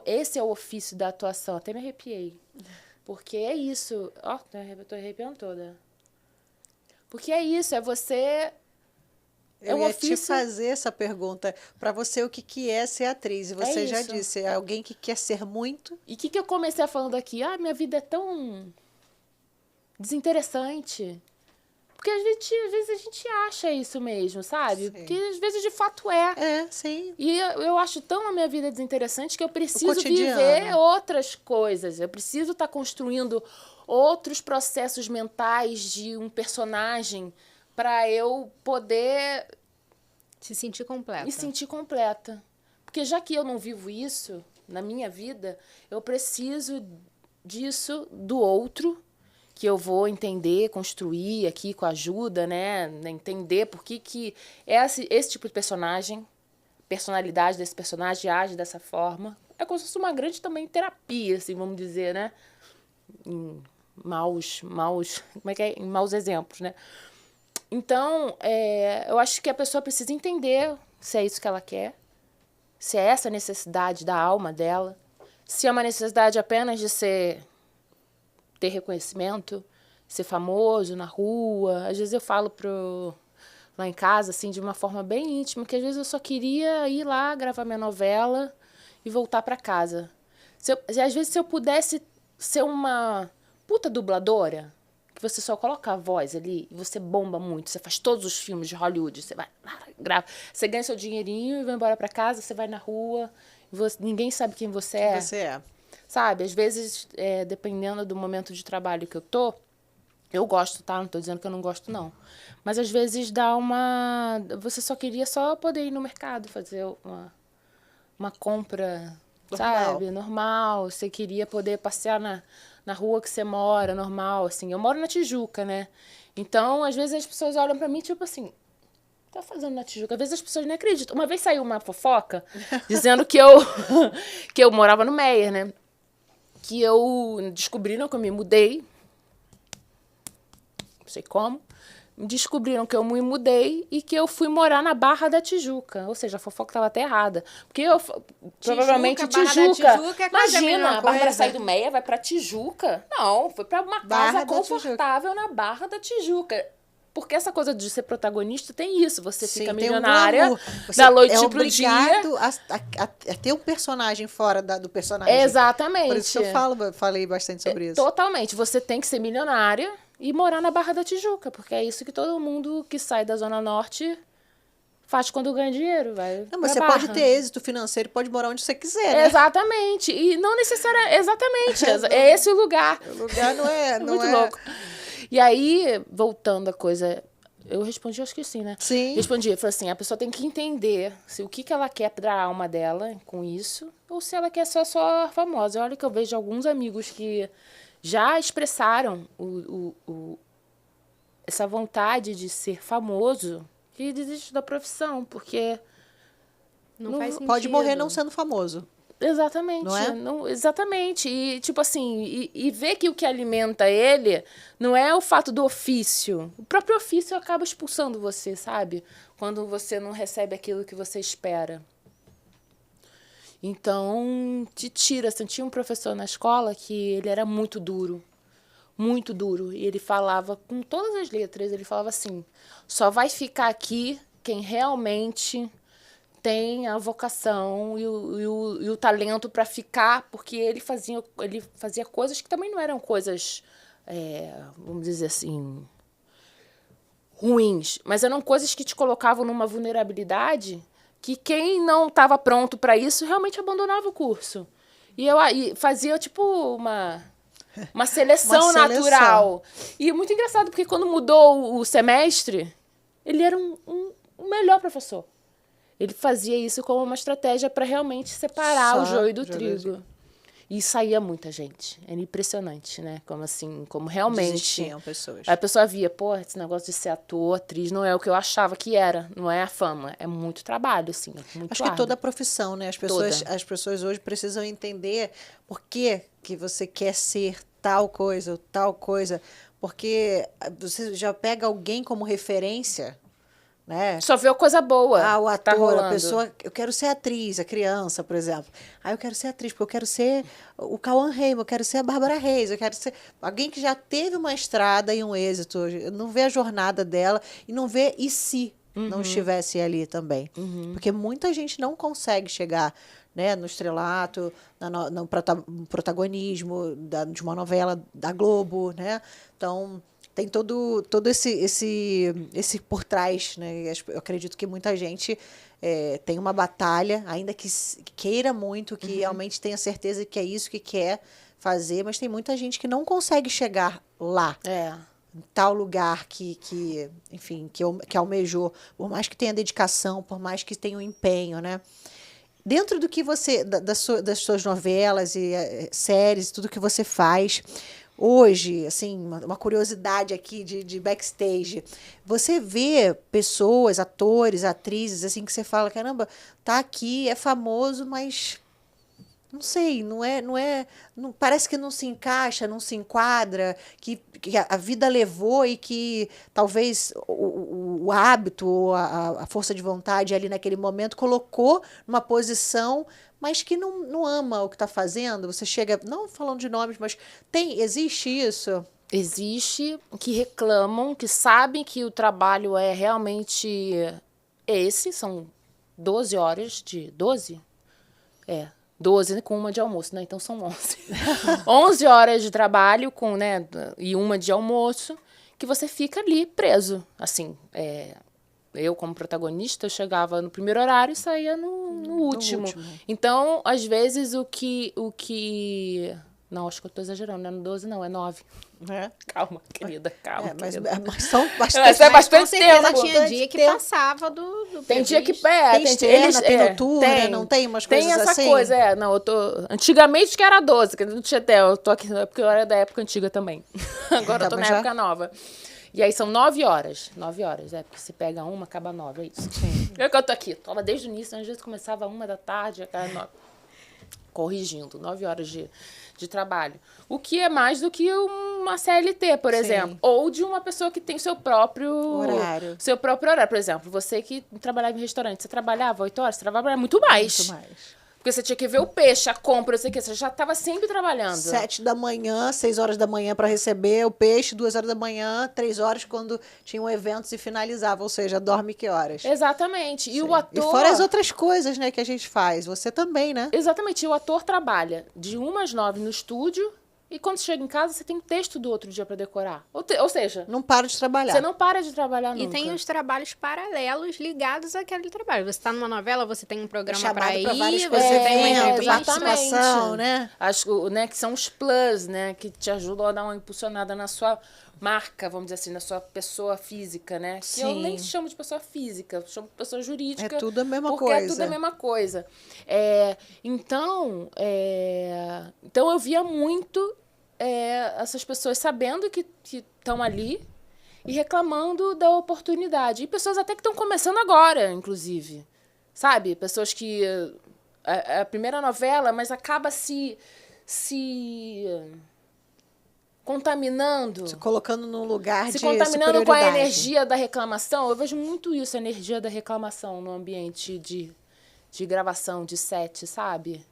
[SPEAKER 2] esse é o ofício da atuação. Até me arrepiei. Porque é isso. Ó, eu tô arrepiando toda. Porque é isso, é você...
[SPEAKER 1] Eu ia te fazer essa pergunta. Para você, o que é ser atriz? E você já disse, é alguém que quer ser muito.
[SPEAKER 2] E o que eu comecei falando aqui? Minha vida é tão desinteressante. Porque às vezes a gente acha isso mesmo, sabe? Sim. Porque às vezes de fato é.
[SPEAKER 1] Sim.
[SPEAKER 2] E eu acho tão a minha vida desinteressante que eu preciso viver outras coisas. Eu preciso estar construindo outros processos mentais de um personagem para eu poder...
[SPEAKER 3] se sentir completa.
[SPEAKER 2] Me sentir completa. Porque já que eu não vivo isso na minha vida, eu preciso disso do outro, que eu vou entender, construir aqui com a ajuda, né? Entender por que esse tipo de personalidade desse personagem age dessa forma. É como se fosse uma grande também terapia, assim, vamos dizer, né? Em maus exemplos, né? Então, eu acho que a pessoa precisa entender se é isso que ela quer, se é essa necessidade da alma dela, se é uma necessidade apenas de ter reconhecimento, ser famoso na rua. Às vezes eu falo lá em casa, assim, de uma forma bem íntima, que às vezes eu só queria ir lá gravar minha novela e voltar para casa. Às vezes, se eu pudesse ser uma puta dubladora, que você só coloca a voz ali e você bomba muito, você faz todos os filmes de Hollywood, você vai lá, grava, você ganha seu dinheirinho e vai embora para casa, você vai na rua, ninguém sabe quem você é.
[SPEAKER 1] Quem você é.
[SPEAKER 2] Sabe, às vezes, dependendo do momento de trabalho que eu tô, eu gosto, tá? Não tô dizendo que eu não gosto, não. Mas, às vezes, você só queria poder ir no mercado, fazer uma compra, sabe? Normal. Você queria poder passear na rua que você mora, normal, assim. Eu moro na Tijuca, né? Então, às vezes, as pessoas olham pra mim, tipo assim... tá fazendo na Tijuca? Às vezes as pessoas nem acreditam. Uma vez saiu uma fofoca dizendo que eu morava no Meier, né? Que descobriram que eu me mudei, não sei como, descobriram que eu me mudei e que eu fui morar na Barra da Tijuca. Ou seja, a fofoca estava até errada. Porque provavelmente Tijuca. Imagina, a Bárbara sair do Meier, vai pra Tijuca. Não, foi pra uma casa confortável na Barra da Tijuca. Porque essa coisa de ser protagonista tem isso. Você fica milionária da noite pro dia.
[SPEAKER 1] A ter um personagem fora do personagem.
[SPEAKER 2] Exatamente.
[SPEAKER 1] Por isso que eu falei bastante sobre isso.
[SPEAKER 2] Totalmente. Você tem que ser milionária e morar na Barra da Tijuca. Porque é isso que todo mundo que sai da Zona Norte faz quando ganha dinheiro.
[SPEAKER 1] Mas você pode ter êxito financeiro, pode morar onde você quiser, né?
[SPEAKER 2] Exatamente. E não necessariamente. Exatamente. É esse o lugar.
[SPEAKER 1] O lugar não é...
[SPEAKER 2] Muito louco. E aí, voltando à coisa, eu respondi, acho que sim, né?
[SPEAKER 1] Sim.
[SPEAKER 2] Respondi, falei assim, a pessoa tem que entender o que ela quer para a alma dela com isso, ou se ela quer ser só famosa. Olha que eu vejo alguns amigos que já expressaram essa vontade de ser famoso e desistem da profissão, porque...
[SPEAKER 3] Não faz sentido.
[SPEAKER 1] Pode morrer não sendo famoso.
[SPEAKER 2] Exatamente.
[SPEAKER 1] Não é?
[SPEAKER 2] Não, exatamente. E, tipo assim, e ver que o que alimenta ele não é o fato do ofício. O próprio ofício acaba expulsando você, sabe? Quando você não recebe aquilo que você espera. Então, te tira. Assim, tinha um professor na escola que ele era muito duro. Muito duro. E ele falava, com todas as letras, ele falava assim, só vai ficar aqui quem realmente... tem a vocação e o talento para ficar, porque ele fazia coisas que também não eram coisas, vamos dizer assim, ruins, mas eram coisas que te colocavam numa vulnerabilidade que quem não estava pronto para isso realmente abandonava o curso. E fazia tipo uma seleção natural. E é muito engraçado, porque quando mudou o semestre, ele era o melhor professor. Ele fazia isso como uma estratégia para realmente separar o joio do trigo. E saía muita gente. Era impressionante, né? Como realmente...
[SPEAKER 1] Desistiam pessoas.
[SPEAKER 2] A pessoa via, esse negócio de ser ator, atriz, não é o que eu achava que era. Não é a fama. É muito trabalho, assim. É muito
[SPEAKER 1] Acho que toda a profissão, né? As pessoas hoje precisam entender por que você quer ser tal coisa ou tal coisa. Porque você já pega alguém como referência... né?
[SPEAKER 2] Só vê coisa boa.
[SPEAKER 1] O ator, a pessoa... Eu quero ser atriz, a criança, por exemplo. Eu quero ser atriz, porque eu quero ser o Cauã Raymond, eu quero ser a Bárbara Reis, eu quero ser alguém que já teve uma estrada e um êxito. Não vê a jornada dela e não vê se não estivesse ali também. Porque muita gente não consegue chegar, né, no estrelato, no protagonismo de uma novela da Globo, né? Então... tem todo esse por trás, né? Eu acredito que muita gente tem uma batalha, ainda que queira muito, que realmente tenha certeza que é isso que quer fazer, mas tem muita gente que não consegue chegar lá. Em tal lugar enfim, que almejou, por mais que tenha dedicação, por mais que tenha um empenho, né? Dentro do que você, das suas novelas e séries, tudo que você faz... Hoje, assim, uma curiosidade aqui de backstage, você vê pessoas, atores, atrizes, assim, que você fala, caramba, tá aqui, é famoso, mas não sei, não, parece que não se encaixa, não se enquadra, que a vida levou e que talvez o hábito ou a força de vontade ali naquele momento colocou numa posição... mas que não ama o que está fazendo, você chega, não falando de nomes, mas existe isso?
[SPEAKER 2] Existe, que reclamam, que sabem que o trabalho é realmente são 12 horas de... 12? 12 com uma de almoço, né? Então são 11. 11 horas de trabalho né, e uma de almoço, que você fica ali preso, assim, eu, como protagonista, eu chegava no primeiro horário e saía no último. Então, às vezes, o que... Não, acho que eu estou exagerando, não é no 12, não, é 9. Calma, querida, calma.
[SPEAKER 1] Mas
[SPEAKER 2] são
[SPEAKER 3] bastante tempo. Tinha dia que passava do
[SPEAKER 2] tem dia que...
[SPEAKER 1] tem externa, tem noturna, não tem umas coisas assim?
[SPEAKER 2] Tem essa coisa, não, eu tô... Antigamente que era 12, que não tinha até, eu tô aqui, porque eu era da época antiga também. Agora eu tô na época nova. E aí são 9 horas. 9 horas, porque se pega uma, acaba 9, é isso. Sim. Eu tô aqui, tava desde o início, às vezes começava 1 da tarde, acaba 9. Corrigindo, 9 horas de trabalho. O que é mais do que uma CLT, por exemplo. Ou de uma pessoa que tem seu próprio horário. Seu próprio horário. Por exemplo, você que trabalhava em restaurante, você trabalhava 8 horas, você trabalhava muito mais. Porque você tinha que ver o peixe, a compra, não sei o quê. Você já estava sempre trabalhando.
[SPEAKER 1] 7 da manhã, 6 horas da manhã para receber o peixe, 2 horas da manhã, 3 horas quando tinham eventos e finalizava. Ou seja, dorme que horas?
[SPEAKER 2] Exatamente. E o ator...
[SPEAKER 1] E fora as outras coisas, né, que a gente faz. Você também, né?
[SPEAKER 2] Exatamente. E o ator trabalha de 1 às 9 no estúdio. E quando chega em casa, você tem um texto do outro dia para decorar. Ou seja...
[SPEAKER 1] Não para de trabalhar.
[SPEAKER 2] Você não para de trabalhar nunca.
[SPEAKER 3] E tem os trabalhos paralelos ligados àquele trabalho. Você está numa novela, você tem um programa para ir,
[SPEAKER 1] várias
[SPEAKER 3] você
[SPEAKER 1] coisas,
[SPEAKER 3] tem uma
[SPEAKER 1] participação, né?
[SPEAKER 2] Né? Que são os plus, né? Que te ajudam a dar uma impulsionada na sua marca, vamos dizer assim, na sua pessoa física, né?
[SPEAKER 1] Sim.
[SPEAKER 2] Que eu nem chamo de pessoa física, eu chamo de pessoa jurídica.
[SPEAKER 1] É tudo a mesma
[SPEAKER 2] porque
[SPEAKER 1] coisa.
[SPEAKER 2] É tudo a mesma coisa. Então eu via muito... essas pessoas sabendo que estão ali e reclamando da oportunidade. E pessoas até que estão começando agora, inclusive. Sabe? Pessoas que... a primeira novela, mas acaba se contaminando.
[SPEAKER 1] Se colocando num lugar de
[SPEAKER 2] superioridade. Se contaminando com a energia da reclamação. Eu vejo muito isso, a energia da reclamação no ambiente de gravação, de set, sabe?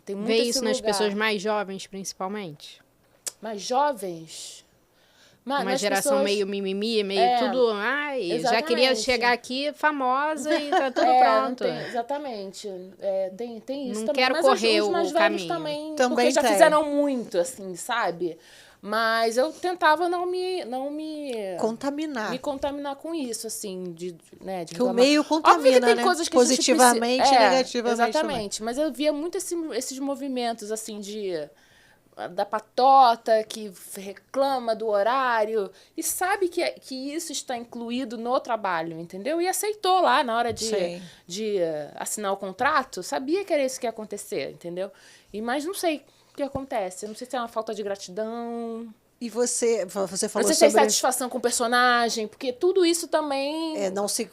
[SPEAKER 2] Tem muito
[SPEAKER 3] Vê
[SPEAKER 2] esse
[SPEAKER 3] isso nas
[SPEAKER 2] lugar.
[SPEAKER 3] pessoas mais jovens, principalmente?
[SPEAKER 2] Mais jovens?
[SPEAKER 3] Uma geração
[SPEAKER 2] pessoas...
[SPEAKER 3] meio mimimi, meio tudo... Ai, já queria chegar aqui famosa e tá tudo pronto.
[SPEAKER 2] Exatamente. Tem isso
[SPEAKER 3] não
[SPEAKER 2] também.
[SPEAKER 3] Quero correr
[SPEAKER 2] os mais
[SPEAKER 3] o
[SPEAKER 2] velhos
[SPEAKER 3] caminho.
[SPEAKER 2] Também porque já fizeram muito, assim, sabe? Mas eu tentava não me
[SPEAKER 1] contaminar.
[SPEAKER 2] Me contaminar com isso, assim, de
[SPEAKER 1] que o meio contamina,
[SPEAKER 2] tem
[SPEAKER 1] né?
[SPEAKER 2] coisas que
[SPEAKER 1] positivamente e negativamente.
[SPEAKER 2] Exatamente. Também. Mas eu via muito esses movimentos, assim, da patota que reclama do horário e sabe que isso está incluído no trabalho, entendeu? E aceitou lá na hora de assinar o contrato, sabia que era isso que ia acontecer, entendeu? Mas não sei o que acontece. Eu não sei se é uma falta de gratidão.
[SPEAKER 1] E você falou sobre...
[SPEAKER 2] Você tem satisfação com o personagem, porque tudo isso também...
[SPEAKER 1] não se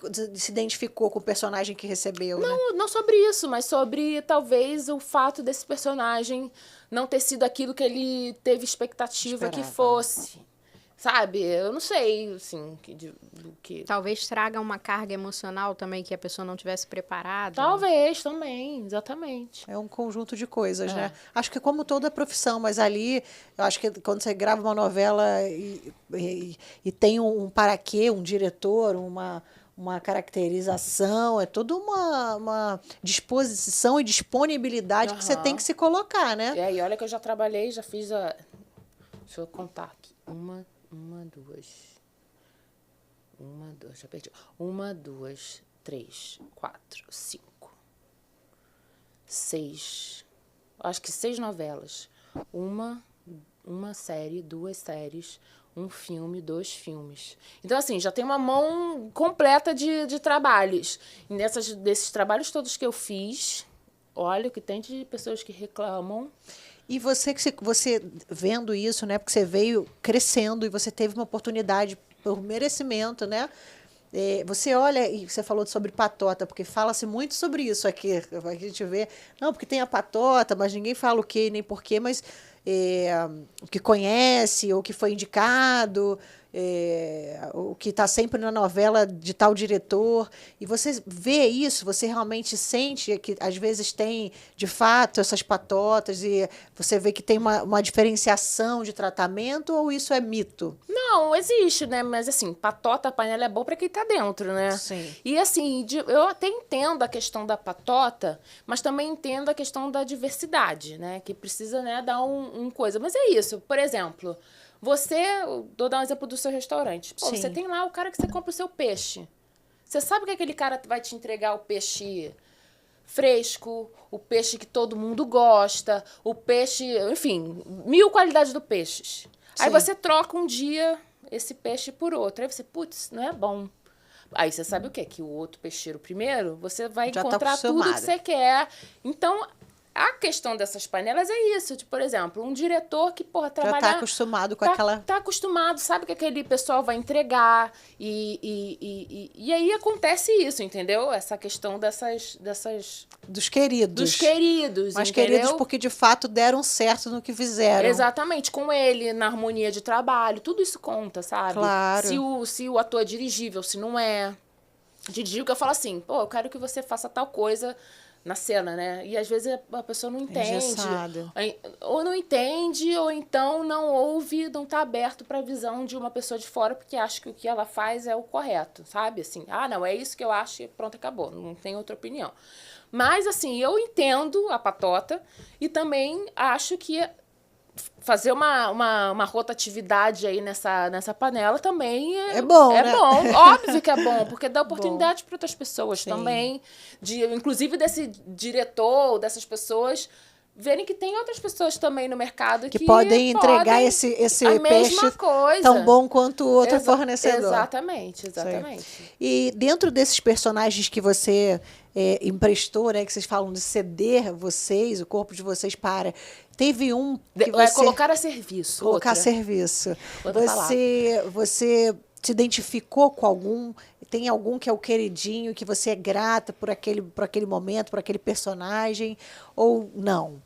[SPEAKER 1] identificou com o personagem que recebeu, né?
[SPEAKER 2] Não sobre isso, mas sobre, talvez, o fato desse personagem não ter sido aquilo que ele teve expectativa que fosse. Sabe? Eu não sei, assim, do que...
[SPEAKER 3] Talvez traga uma carga emocional também que a pessoa não tivesse preparada.
[SPEAKER 2] Talvez, também, exatamente.
[SPEAKER 1] É um conjunto de coisas, né? Acho que como toda profissão, mas ali, eu acho que quando você grava uma novela e tem um para-quê, um diretor, uma caracterização, é toda uma disposição e disponibilidade que você tem que se colocar, né?
[SPEAKER 2] E olha que eu já trabalhei, já fiz a... Deixa eu contar aqui. Já perdi. 1, 2, 3, 4, 5, 6. Acho que 6 novelas. Uma série, 2 séries, 1 filme, 2 filmes. Então, assim, já tem uma mão completa de trabalhos. E desses trabalhos todos que eu fiz, olha o que tem de pessoas que reclamam.
[SPEAKER 1] E você vendo isso, né? Porque você veio crescendo e você teve uma oportunidade por merecimento, né? Você olha, e você falou sobre patota, porque fala-se muito sobre isso aqui. A gente vê, não, porque tem a patota, mas ninguém fala o quê, nem porquê, mas o que conhece, ou que foi indicado, o que está sempre na novela de tal diretor. E você vê isso, você realmente sente que às vezes tem, de fato, essas patotas, e você vê que tem uma diferenciação de tratamento, ou isso é mito?
[SPEAKER 2] Não, existe, né? Mas, assim, patota, panela é bom para quem tá dentro, né?
[SPEAKER 1] Sim.
[SPEAKER 2] E, assim, eu até entendo a questão da patota, mas também entendo a questão da diversidade, né? Que precisa, né, dar um coisa. Mas é isso. Por exemplo, vou dar um exemplo do seu restaurante. Você tem lá o cara que você compra o seu peixe. Você sabe que aquele cara vai te entregar o peixe fresco, o peixe que todo mundo gosta, o peixe... Enfim, 1000 qualidades do peixe. Aí você troca um dia esse peixe por outro. Aí você, putz, não é bom. Aí você sabe o quê? Que o outro peixeiro primeiro, você vai encontrar tudo que você quer. Então, a questão dessas panelas é isso. Tipo, por exemplo, um diretor que, trabalha...
[SPEAKER 1] Já tá acostumado com aquela...
[SPEAKER 2] Tá acostumado, sabe que aquele pessoal vai entregar. E aí acontece isso, entendeu? Essa questão dessas...
[SPEAKER 1] Dos queridos.
[SPEAKER 2] Dos queridos,
[SPEAKER 1] mas
[SPEAKER 2] entendeu?
[SPEAKER 1] Queridos porque, de fato, deram certo no que fizeram.
[SPEAKER 2] Exatamente. Com ele, na harmonia de trabalho. Tudo isso conta, sabe?
[SPEAKER 1] Claro.
[SPEAKER 2] Se o ator é dirigível, se não é. De dia que eu falo assim, pô, eu quero que você faça tal coisa na cena, né? E às vezes a pessoa não entende.
[SPEAKER 1] Engessado.
[SPEAKER 2] Ou não entende, ou então não ouve, não tá aberto pra visão de uma pessoa de fora, porque acha que o que ela faz é o correto, sabe? Assim, não, é isso que eu acho e pronto, acabou. Não tem outra opinião. Mas, assim, eu entendo a patota e também acho que fazer uma rotatividade aí nessa panela também
[SPEAKER 1] é bom,
[SPEAKER 2] né? Bom, óbvio que é bom, porque dá oportunidade para outras pessoas também, inclusive desse diretor, dessas pessoas, verem que tem outras pessoas também no mercado que
[SPEAKER 1] podem entregar esse peixe tão bom quanto o outro fornecedor.
[SPEAKER 2] Exatamente.
[SPEAKER 1] E dentro desses personagens que você emprestou, né, que vocês falam de ceder vocês, o corpo de vocês para... Teve um que você...
[SPEAKER 2] Colocar a serviço.
[SPEAKER 1] Colocar a serviço. Você se identificou com algum? Tem algum que é o queridinho, que você é grata por aquele momento, por aquele personagem? Ou não?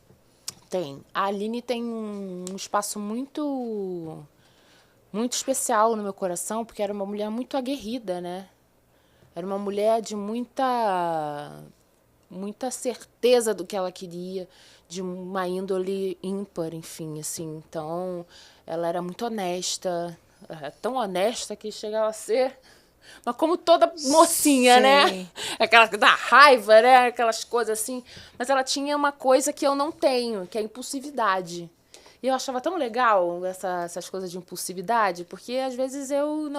[SPEAKER 2] Tem. A Aline tem um espaço muito especial no meu coração, porque era uma mulher muito aguerrida, né? Era uma mulher de muita certeza do que ela queria, de uma índole ímpar, enfim, assim. Então, ela era muito honesta, tão honesta que chegava a ser... Mas como toda mocinha, né? Aquela da raiva, né? Aquelas coisas assim. Mas ela tinha uma coisa que eu não tenho, que é a impulsividade. E eu achava tão legal essas coisas de impulsividade, porque às vezes eu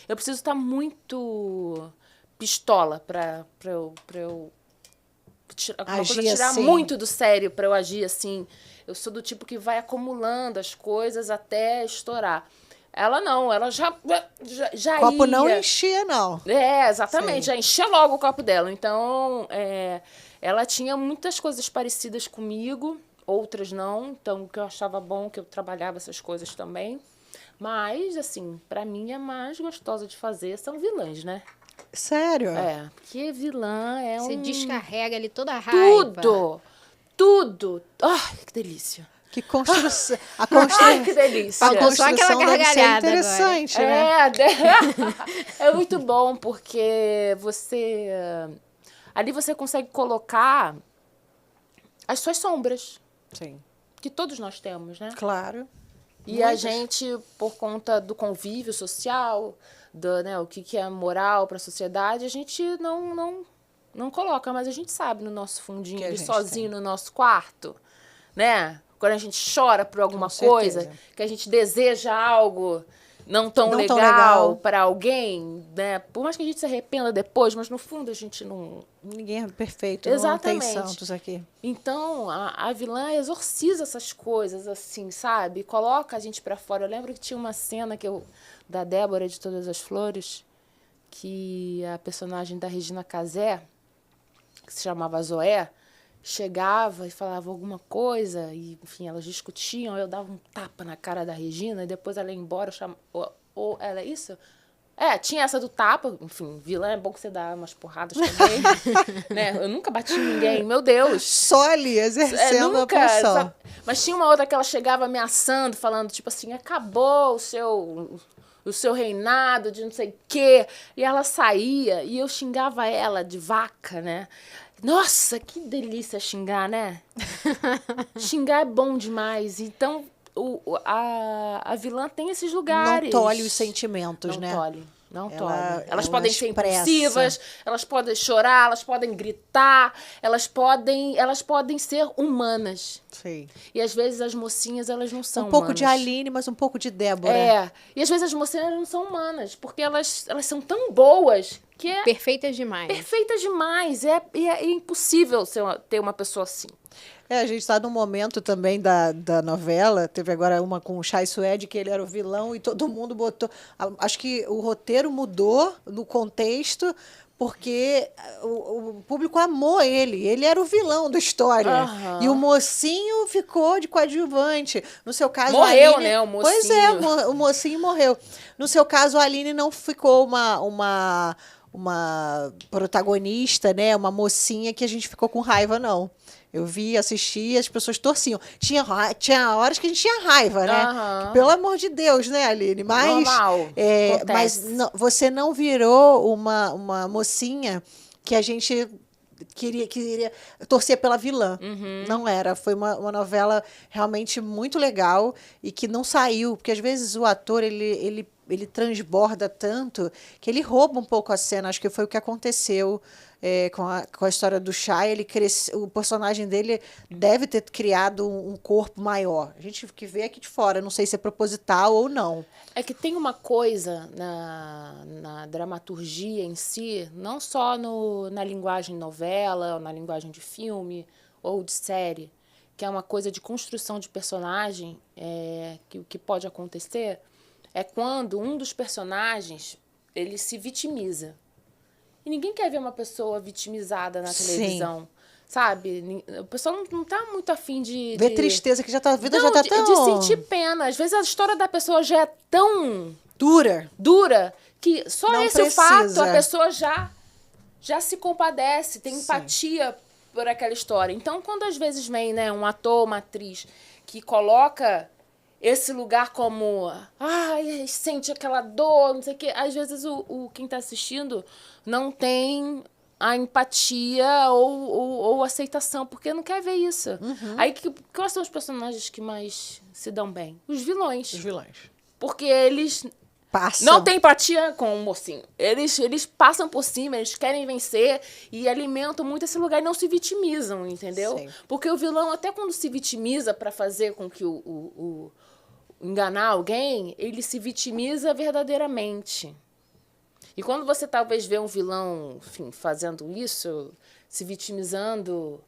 [SPEAKER 2] preciso estar muito pistola pra eu tirar
[SPEAKER 1] assim.
[SPEAKER 2] muito do sério pra eu agir assim. Eu sou do tipo que vai acumulando as coisas até estourar. Ela não, ela já
[SPEAKER 1] o copo
[SPEAKER 2] ia.
[SPEAKER 1] não enchia, não.
[SPEAKER 2] Exatamente, já enchia logo o copo dela. Então, ela tinha muitas coisas parecidas comigo, outras não. Então, o que eu achava bom, que eu trabalhava essas coisas também. Mas, assim, pra mim, a mais gostosa de fazer são vilãs, né?
[SPEAKER 1] Sério?
[SPEAKER 2] Porque vilã é
[SPEAKER 3] Você descarrega ali toda a raiva.
[SPEAKER 2] Tudo. Ai, que delícia.
[SPEAKER 1] Que construção.
[SPEAKER 2] Ai, que delícia.
[SPEAKER 3] Faltou só aquela gargalhada
[SPEAKER 1] interessante,
[SPEAKER 3] agora.
[SPEAKER 1] né?
[SPEAKER 2] É muito bom, porque ali você consegue colocar as suas sombras.
[SPEAKER 1] Sim.
[SPEAKER 2] Que todos nós temos, né?
[SPEAKER 1] Claro.
[SPEAKER 2] E a gente, por conta do convívio social, né, o que é moral para a sociedade, a gente não coloca, mas a gente sabe no nosso fundinho, ali sozinho no nosso quarto, né? Quando a gente chora por alguma coisa, que a gente deseja algo não tão legal para alguém, né? Por mais que a gente se arrependa depois, mas no fundo a gente não...
[SPEAKER 1] Ninguém é perfeito,
[SPEAKER 2] Exatamente.
[SPEAKER 1] Não tem santos aqui.
[SPEAKER 2] Então, a vilã exorciza essas coisas, assim, sabe? Coloca a gente para fora. Eu lembro que tinha uma cena da Débora de Todas as Flores, que a personagem da Regina Casé, que se chamava Zoé, chegava e falava alguma coisa, e, enfim, elas discutiam, eu dava um tapa na cara da Regina, e depois ela ia embora, ou ela é isso? Tinha essa do tapa, enfim, vilã é bom que você dá umas porradas também, né? Eu nunca bati em ninguém, meu Deus.
[SPEAKER 1] Só ali, exercendo a função.
[SPEAKER 2] Mas tinha uma outra que ela chegava ameaçando, falando, tipo assim, acabou o seu reinado de não sei o quê, e ela saía, e eu xingava ela de vaca, né? Nossa, que delícia xingar, né? Xingar é bom demais. Então, a vilã tem esses lugares.
[SPEAKER 1] Não tolhe os sentimentos, né?
[SPEAKER 2] Não tolhe. Elas podem ser impulsivas, elas podem chorar, elas podem gritar, elas podem ser humanas.
[SPEAKER 1] Sim.
[SPEAKER 2] E às vezes as mocinhas, elas não são
[SPEAKER 1] humanas. Um pouco
[SPEAKER 2] humanas.
[SPEAKER 1] de Aline, mas um pouco de Débora.
[SPEAKER 2] E às vezes as mocinhas não são humanas, porque elas são tão boas que
[SPEAKER 3] perfeitas demais.
[SPEAKER 2] Perfeitas demais. É impossível ter uma pessoa assim.
[SPEAKER 1] A gente está num momento também da novela, teve agora uma com o Chay Suede, que ele era o vilão e todo mundo botou... Acho que o roteiro mudou no contexto, porque o público amou ele. Ele era o vilão da história.
[SPEAKER 2] Uhum.
[SPEAKER 1] E o mocinho ficou de coadjuvante. No seu caso,
[SPEAKER 2] morreu,
[SPEAKER 1] a Aline...
[SPEAKER 2] né, o mocinho.
[SPEAKER 1] Pois é, o mocinho morreu. No seu caso, a Aline não ficou uma protagonista, né? Uma mocinha que a gente ficou com raiva, não. Eu vi, assisti, as pessoas torciam. Tinha horas que a gente tinha raiva, né? Que, pelo amor de Deus, né, Aline? Mas,
[SPEAKER 2] normal.
[SPEAKER 1] Mas não, você não virou uma mocinha que a gente queria torcer pela vilã. Não era. Foi uma novela realmente muito legal e que não saiu. Porque, às vezes, o ator, ele transborda tanto que ele rouba um pouco a cena. Acho que foi o que aconteceu com a história do Chay. O personagem dele deve ter criado um corpo maior. A gente que vê aqui de fora, não sei se é proposital ou não.
[SPEAKER 2] É que tem uma coisa na dramaturgia em si, não só na linguagem novela, ou na linguagem de filme ou de série, que é uma coisa de construção de personagem, que o que pode acontecer é quando um dos personagens ele se vitimiza. E ninguém quer ver uma pessoa vitimizada na televisão. Sim. Sabe? O pessoal não tá muito afim de...
[SPEAKER 1] Ver tristeza, que a vida já tá tão...
[SPEAKER 2] De sentir pena. Às vezes a história da pessoa já é tão...
[SPEAKER 1] Dura.
[SPEAKER 2] Que só
[SPEAKER 1] não
[SPEAKER 2] esse
[SPEAKER 1] precisa.
[SPEAKER 2] fato a pessoa já se compadece, tem empatia por aquela história. Então, quando às vezes vem, né, um ator, uma atriz, que coloca esse lugar como... sente aquela dor, não sei o quê. Às vezes quem tá assistindo não tem a empatia ou aceitação, porque não quer ver isso. Aí, quais são os personagens que mais se dão bem? Os vilões. Porque eles não têm empatia com o mocinho. Eles passam por cima, eles querem vencer e alimentam muito esse lugar e não se vitimizam, entendeu? Sim. Porque o vilão, até quando se vitimiza para fazer com que enganar alguém, ele se vitimiza verdadeiramente. E quando você talvez vê um vilão, enfim, fazendo isso, se vitimizando,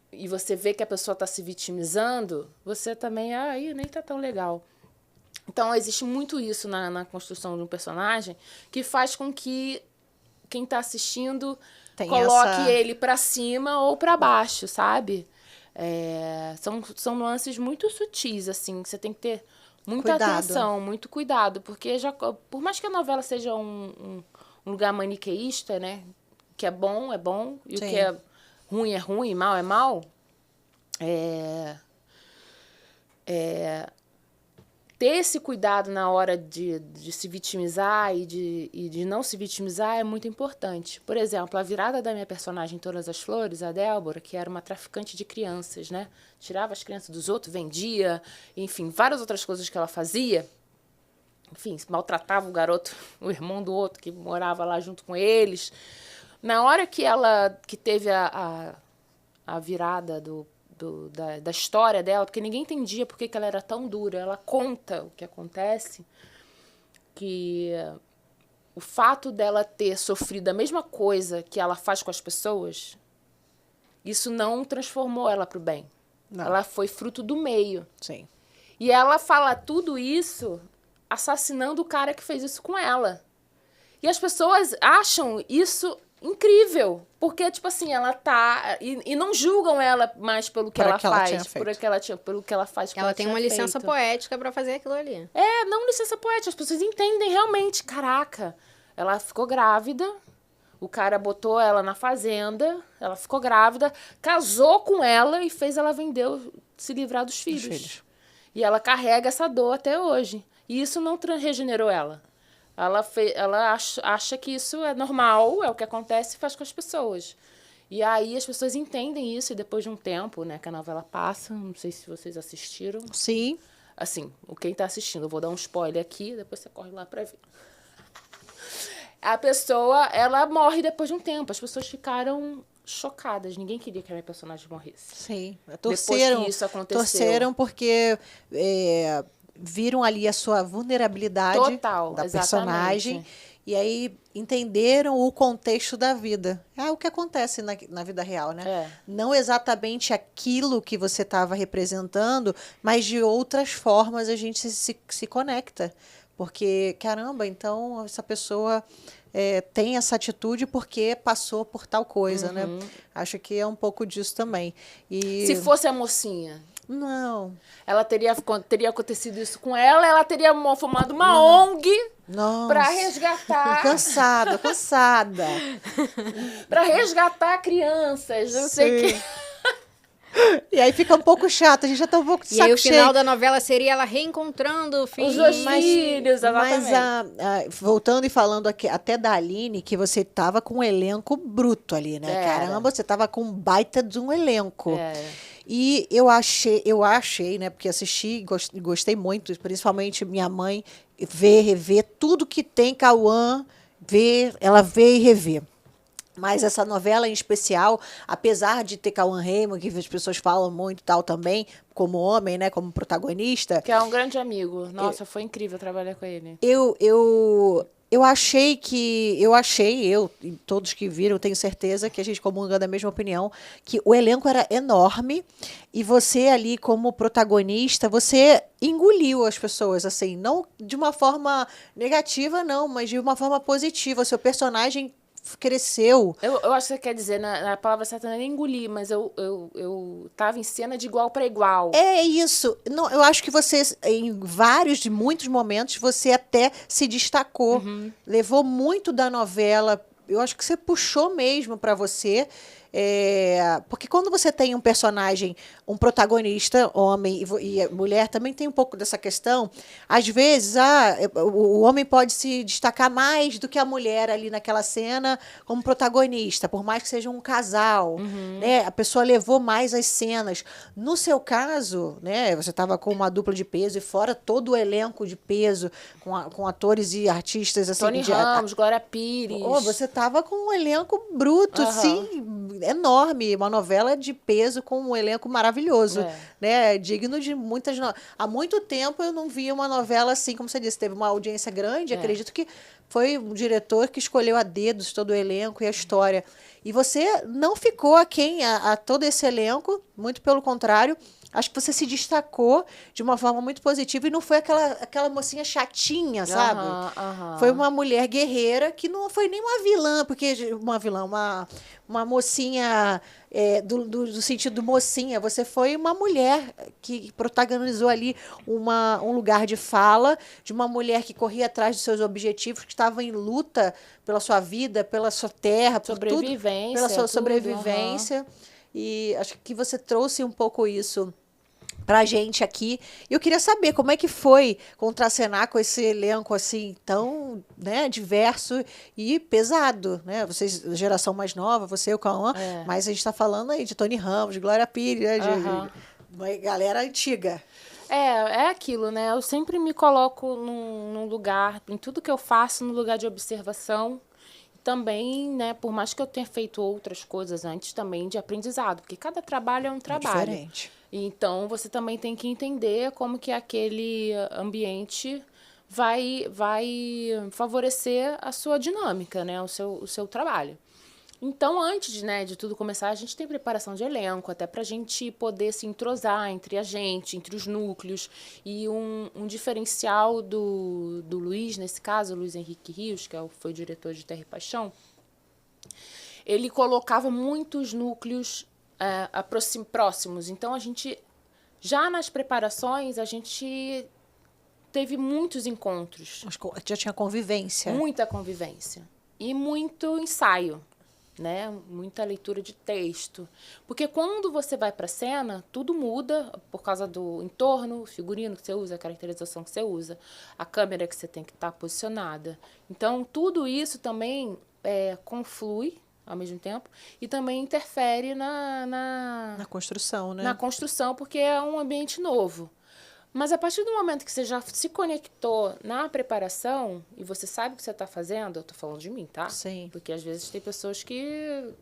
[SPEAKER 2] e você vê que a pessoa está se vitimizando, você também, nem tá tão legal. Então, existe muito isso na construção de um personagem que faz com que quem está assistindo coloque ele para cima ou para baixo, sabe? São nuances muito sutis, assim, que você tem que ter muita atenção, muito cuidado, porque por mais que a novela seja um lugar maniqueísta, né? Que é bom, e Sim. O que é ruim, mal é mal, ter esse cuidado na hora de se vitimizar e de não se vitimizar é muito importante. Por exemplo, a virada da minha personagem em Todas as Flores, a Débora, que era uma traficante de crianças, né? Tirava as crianças dos outros, vendia, enfim, várias outras coisas que ela fazia. Enfim, maltratava o garoto, o irmão do outro, que morava lá junto com eles. Na hora que teve a virada da história dela, porque ninguém entendia por que ela era tão dura. Ela conta o que acontece, que o fato dela ter sofrido a mesma coisa que ela faz com as pessoas, isso não transformou ela para o bem. Não. Ela foi fruto do meio.
[SPEAKER 1] Sim.
[SPEAKER 2] E ela fala tudo isso assassinando o cara que fez isso com ela. E as pessoas acham isso incrível, porque, tipo assim, ela tá... E não julgam ela mais pelo que ela faz, pelo que ela faz.
[SPEAKER 3] Ela tem uma licença poética pra fazer aquilo ali.
[SPEAKER 2] Não licença poética, as pessoas entendem realmente. Caraca, ela ficou grávida, o cara botou ela na fazenda, ela ficou grávida, casou com ela e fez ela vender, se livrar dos filhos. E ela carrega essa dor até hoje. E isso não regenerou ela. Ela acha que isso é normal, é o que acontece e faz com as pessoas. E aí as pessoas entendem isso e depois de um tempo, né, que a novela passa, não sei se vocês assistiram.
[SPEAKER 1] Sim.
[SPEAKER 2] Assim, quem está assistindo, eu vou dar um spoiler aqui, depois você corre lá para ver. A pessoa, ela morre depois de um tempo. As pessoas ficaram chocadas. Ninguém queria que a minha personagem morresse.
[SPEAKER 1] Sim.
[SPEAKER 2] Torceram, depois que isso aconteceu.
[SPEAKER 1] Torceram porque... viram ali a sua vulnerabilidade da personagem e aí entenderam o contexto da vida. É o que acontece na vida real, né? Não exatamente aquilo que você estava representando, mas de outras formas a gente se conecta. Porque, caramba, então essa pessoa tem essa atitude porque passou por tal coisa, né? Acho que é um pouco disso também. E...
[SPEAKER 2] Se fosse a mocinha...
[SPEAKER 1] Não.
[SPEAKER 2] Ela teria acontecido isso com ela, ela teria formado uma ONG para resgatar.
[SPEAKER 1] Cansada.
[SPEAKER 2] Para resgatar crianças, não sei o que.
[SPEAKER 1] E aí fica um pouco chato, a gente já tá um pouco de saco cheio.
[SPEAKER 3] E aí o final da novela seria ela reencontrando
[SPEAKER 2] os dois filhos, exatamente.
[SPEAKER 1] Mas voltando e falando aqui, até da Aline, que você tava com um elenco bruto ali, né? Caramba, você tava com um baita de um elenco. E eu achei, né? Porque assisti, gostei muito, principalmente minha mãe, rever tudo que tem Cauã, ela vê e revê. Mas essa novela em especial, apesar de ter Cauã Raymond, que as pessoas falam muito tal também, como homem, né, como protagonista.
[SPEAKER 2] Que é um grande amigo. Nossa, foi incrível trabalhar com ele.
[SPEAKER 1] Eu achei, e todos que viram, tenho certeza que a gente comunga da mesma opinião, que o elenco era enorme e você ali como protagonista, você engoliu as pessoas, assim, não de uma forma negativa, não, mas de uma forma positiva. O seu personagem cresceu.
[SPEAKER 2] Eu acho que você quer dizer, na palavra certa, não é nem engolir, mas eu tava em cena de igual para igual.
[SPEAKER 1] É isso. Não, eu acho que você, de muitos momentos, você até se destacou. Levou muito da novela. Eu acho que você puxou mesmo para você. Porque quando você tem um personagem, um protagonista, homem e mulher, também tem um pouco dessa questão. Às vezes, o homem pode se destacar mais do que a mulher ali naquela cena como protagonista, por mais que seja um casal. Né? A pessoa levou mais as cenas. No seu caso, né, você estava com uma dupla de peso e fora todo o elenco de peso, com atores e artistas. Assim,
[SPEAKER 2] Tony Ramos, Glória Pires.
[SPEAKER 1] Você estava com um elenco bruto, assim, enorme, uma novela de peso com um elenco maravilhoso, né? Digno de muitas... Há muito tempo eu não via uma novela assim, como você disse, teve uma audiência grande, acredito que foi um diretor que escolheu a dedos todo o elenco e a história. E você não ficou aquém a todo esse elenco, muito pelo contrário. Acho que você se destacou de uma forma muito positiva e não foi aquela mocinha chatinha, sabe? Foi uma mulher guerreira que não foi nem uma vilã, porque uma mocinha do sentido mocinha. Você foi uma mulher que protagonizou ali um lugar de fala, de uma mulher que corria atrás dos seus objetivos, que estava em luta pela sua vida, pela sua terra, por tudo, pela sua sobrevivência. E acho que você trouxe um pouco isso pra gente aqui. Eu queria saber como é que foi contracenar com esse elenco assim tão, né, diverso e pesado, né? Vocês, geração mais nova, você e o Cauã, mas a gente está falando aí de Tony Ramos, de Glória Pires, né, de uma galera antiga.
[SPEAKER 2] É aquilo, né? Eu sempre me coloco num lugar, em tudo que eu faço, no lugar de observação. Também, né, por mais que eu tenha feito outras coisas antes, também de aprendizado, porque cada trabalho é um trabalho.
[SPEAKER 1] Diferente.
[SPEAKER 2] Então, você também tem que entender como que aquele ambiente vai favorecer a sua dinâmica, né, o seu trabalho. Então, antes, né, de tudo começar, a gente tem preparação de elenco, até para a gente poder se entrosar entre a gente, entre os núcleos. E um diferencial do Luiz, nesse caso, o Luiz Henrique Rios, que foi o diretor de Terra e Paixão, ele colocava muitos núcleos próximos. Então, a gente, já nas preparações, a gente teve muitos encontros.
[SPEAKER 1] Já tinha convivência.
[SPEAKER 2] Muita convivência. E muito ensaio. Né? Muita leitura de texto. Porque quando você vai para a cena, tudo muda por causa do entorno, o figurino que você usa, a caracterização que você usa, a câmera que você tem que estar posicionada. Então, tudo isso também conflui ao mesmo tempo e também interfere na
[SPEAKER 1] construção, né?
[SPEAKER 2] Na construção, porque é um ambiente novo. Mas a partir do momento que você já se conectou na preparação e você sabe o que você está fazendo, eu estou falando de mim, tá?
[SPEAKER 1] Sim.
[SPEAKER 2] Porque às vezes tem pessoas que...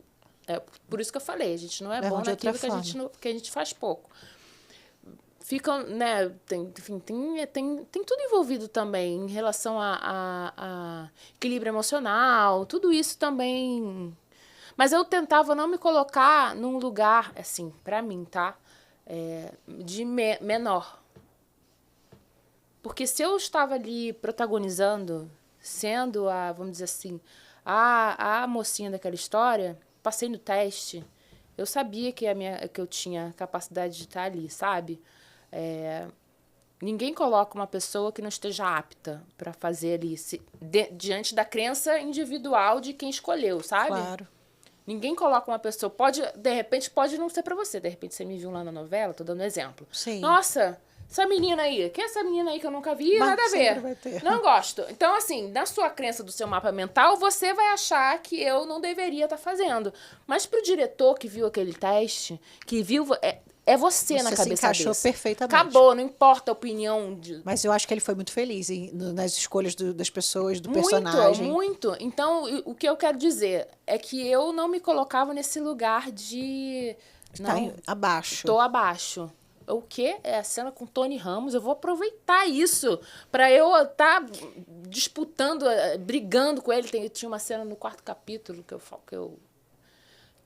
[SPEAKER 2] por isso que eu falei, a gente não é bom naquilo que a gente faz pouco. Ficam, né, tem tudo envolvido também em relação a equilíbrio emocional, tudo isso também. Mas eu tentava não me colocar num lugar, assim, para mim, tá? De menor. Porque se eu estava ali protagonizando, sendo vamos dizer assim, a mocinha daquela história, passei no teste, Eu sabia que eu tinha capacidade de estar ali, sabe? Ninguém coloca uma pessoa que não esteja apta para fazer ali, diante da crença individual de quem escolheu, sabe?
[SPEAKER 1] Claro.
[SPEAKER 2] Ninguém coloca uma pessoa... de repente, pode não ser para você. De repente, você me viu lá na novela, tô dando exemplo.
[SPEAKER 1] Sim.
[SPEAKER 2] Nossa, essa menina aí. Que é essa menina aí que eu nunca vi?
[SPEAKER 1] Mas
[SPEAKER 2] nada a ver.
[SPEAKER 1] vai ter.
[SPEAKER 2] Não gosto. Então, assim, na sua crença do seu mapa mental, você vai achar que eu não deveria estar fazendo. Mas pro diretor que viu aquele teste, que viu... É você na cabeça dele. Você se encaixou
[SPEAKER 1] perfeitamente.
[SPEAKER 2] Acabou, não importa a opinião.
[SPEAKER 1] Mas eu acho que ele foi muito feliz nas escolhas das pessoas, do personagem.
[SPEAKER 2] Muito. Então, o que eu quero dizer é que eu não me colocava nesse lugar de...
[SPEAKER 1] Tá abaixo.
[SPEAKER 2] Tô abaixo. O quê? É a cena com Tony Ramos. Eu vou aproveitar isso pra eu estar disputando, brigando com ele. Tinha uma cena no 4º capítulo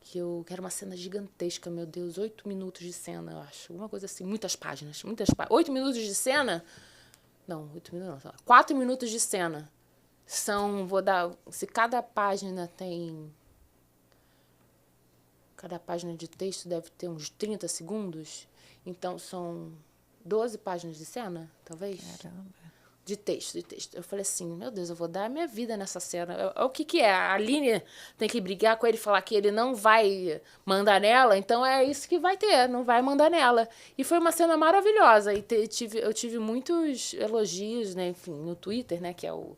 [SPEAKER 2] que era uma cena gigantesca, meu Deus, 8 minutos de cena, eu acho. Alguma coisa assim, muitas páginas. 8 minutos de cena? Não, 8 minutos não. 4 minutos de cena. Se cada página tem... Cada página de texto deve ter uns 30 segundos. Então, são 12 páginas de cena, talvez?
[SPEAKER 1] Caramba.
[SPEAKER 2] De texto. Eu falei assim, meu Deus, eu vou dar a minha vida nessa cena. O que é? A Aline tem que brigar com ele, falar que ele não vai mandar nela, então é isso que vai ter, não vai mandar nela. E foi uma cena maravilhosa. E eu tive muitos elogios, né, enfim, no Twitter, né, que é o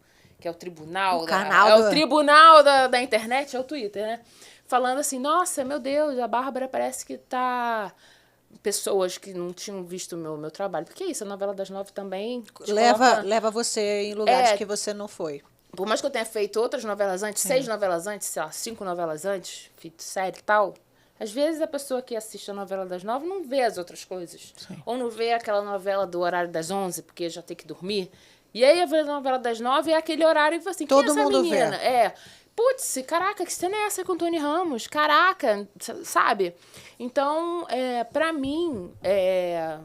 [SPEAKER 2] tribunal. O tribunal da internet, é o Twitter, né? Falando assim, nossa, meu Deus, a Bárbara parece que tá... Pessoas que não tinham visto o meu trabalho. Porque é isso, a novela das 9 também...
[SPEAKER 1] Leva você em lugares que você não foi.
[SPEAKER 2] Por mais que eu tenha feito outras novelas antes, 6 novelas antes, sei lá, 5 novelas antes, feito série e tal, às vezes a pessoa que assiste a novela das 9 não vê as outras coisas. Sim. Ou não vê aquela novela do horário das 11, porque já tem que dormir. E aí a novela das 9 é aquele horário e assim,
[SPEAKER 1] todo
[SPEAKER 2] quem é essa
[SPEAKER 1] mundo
[SPEAKER 2] menina?
[SPEAKER 1] Vê.
[SPEAKER 2] Putz, caraca, que cena é essa com o Tony Ramos? Caraca, sabe? Então, pra mim,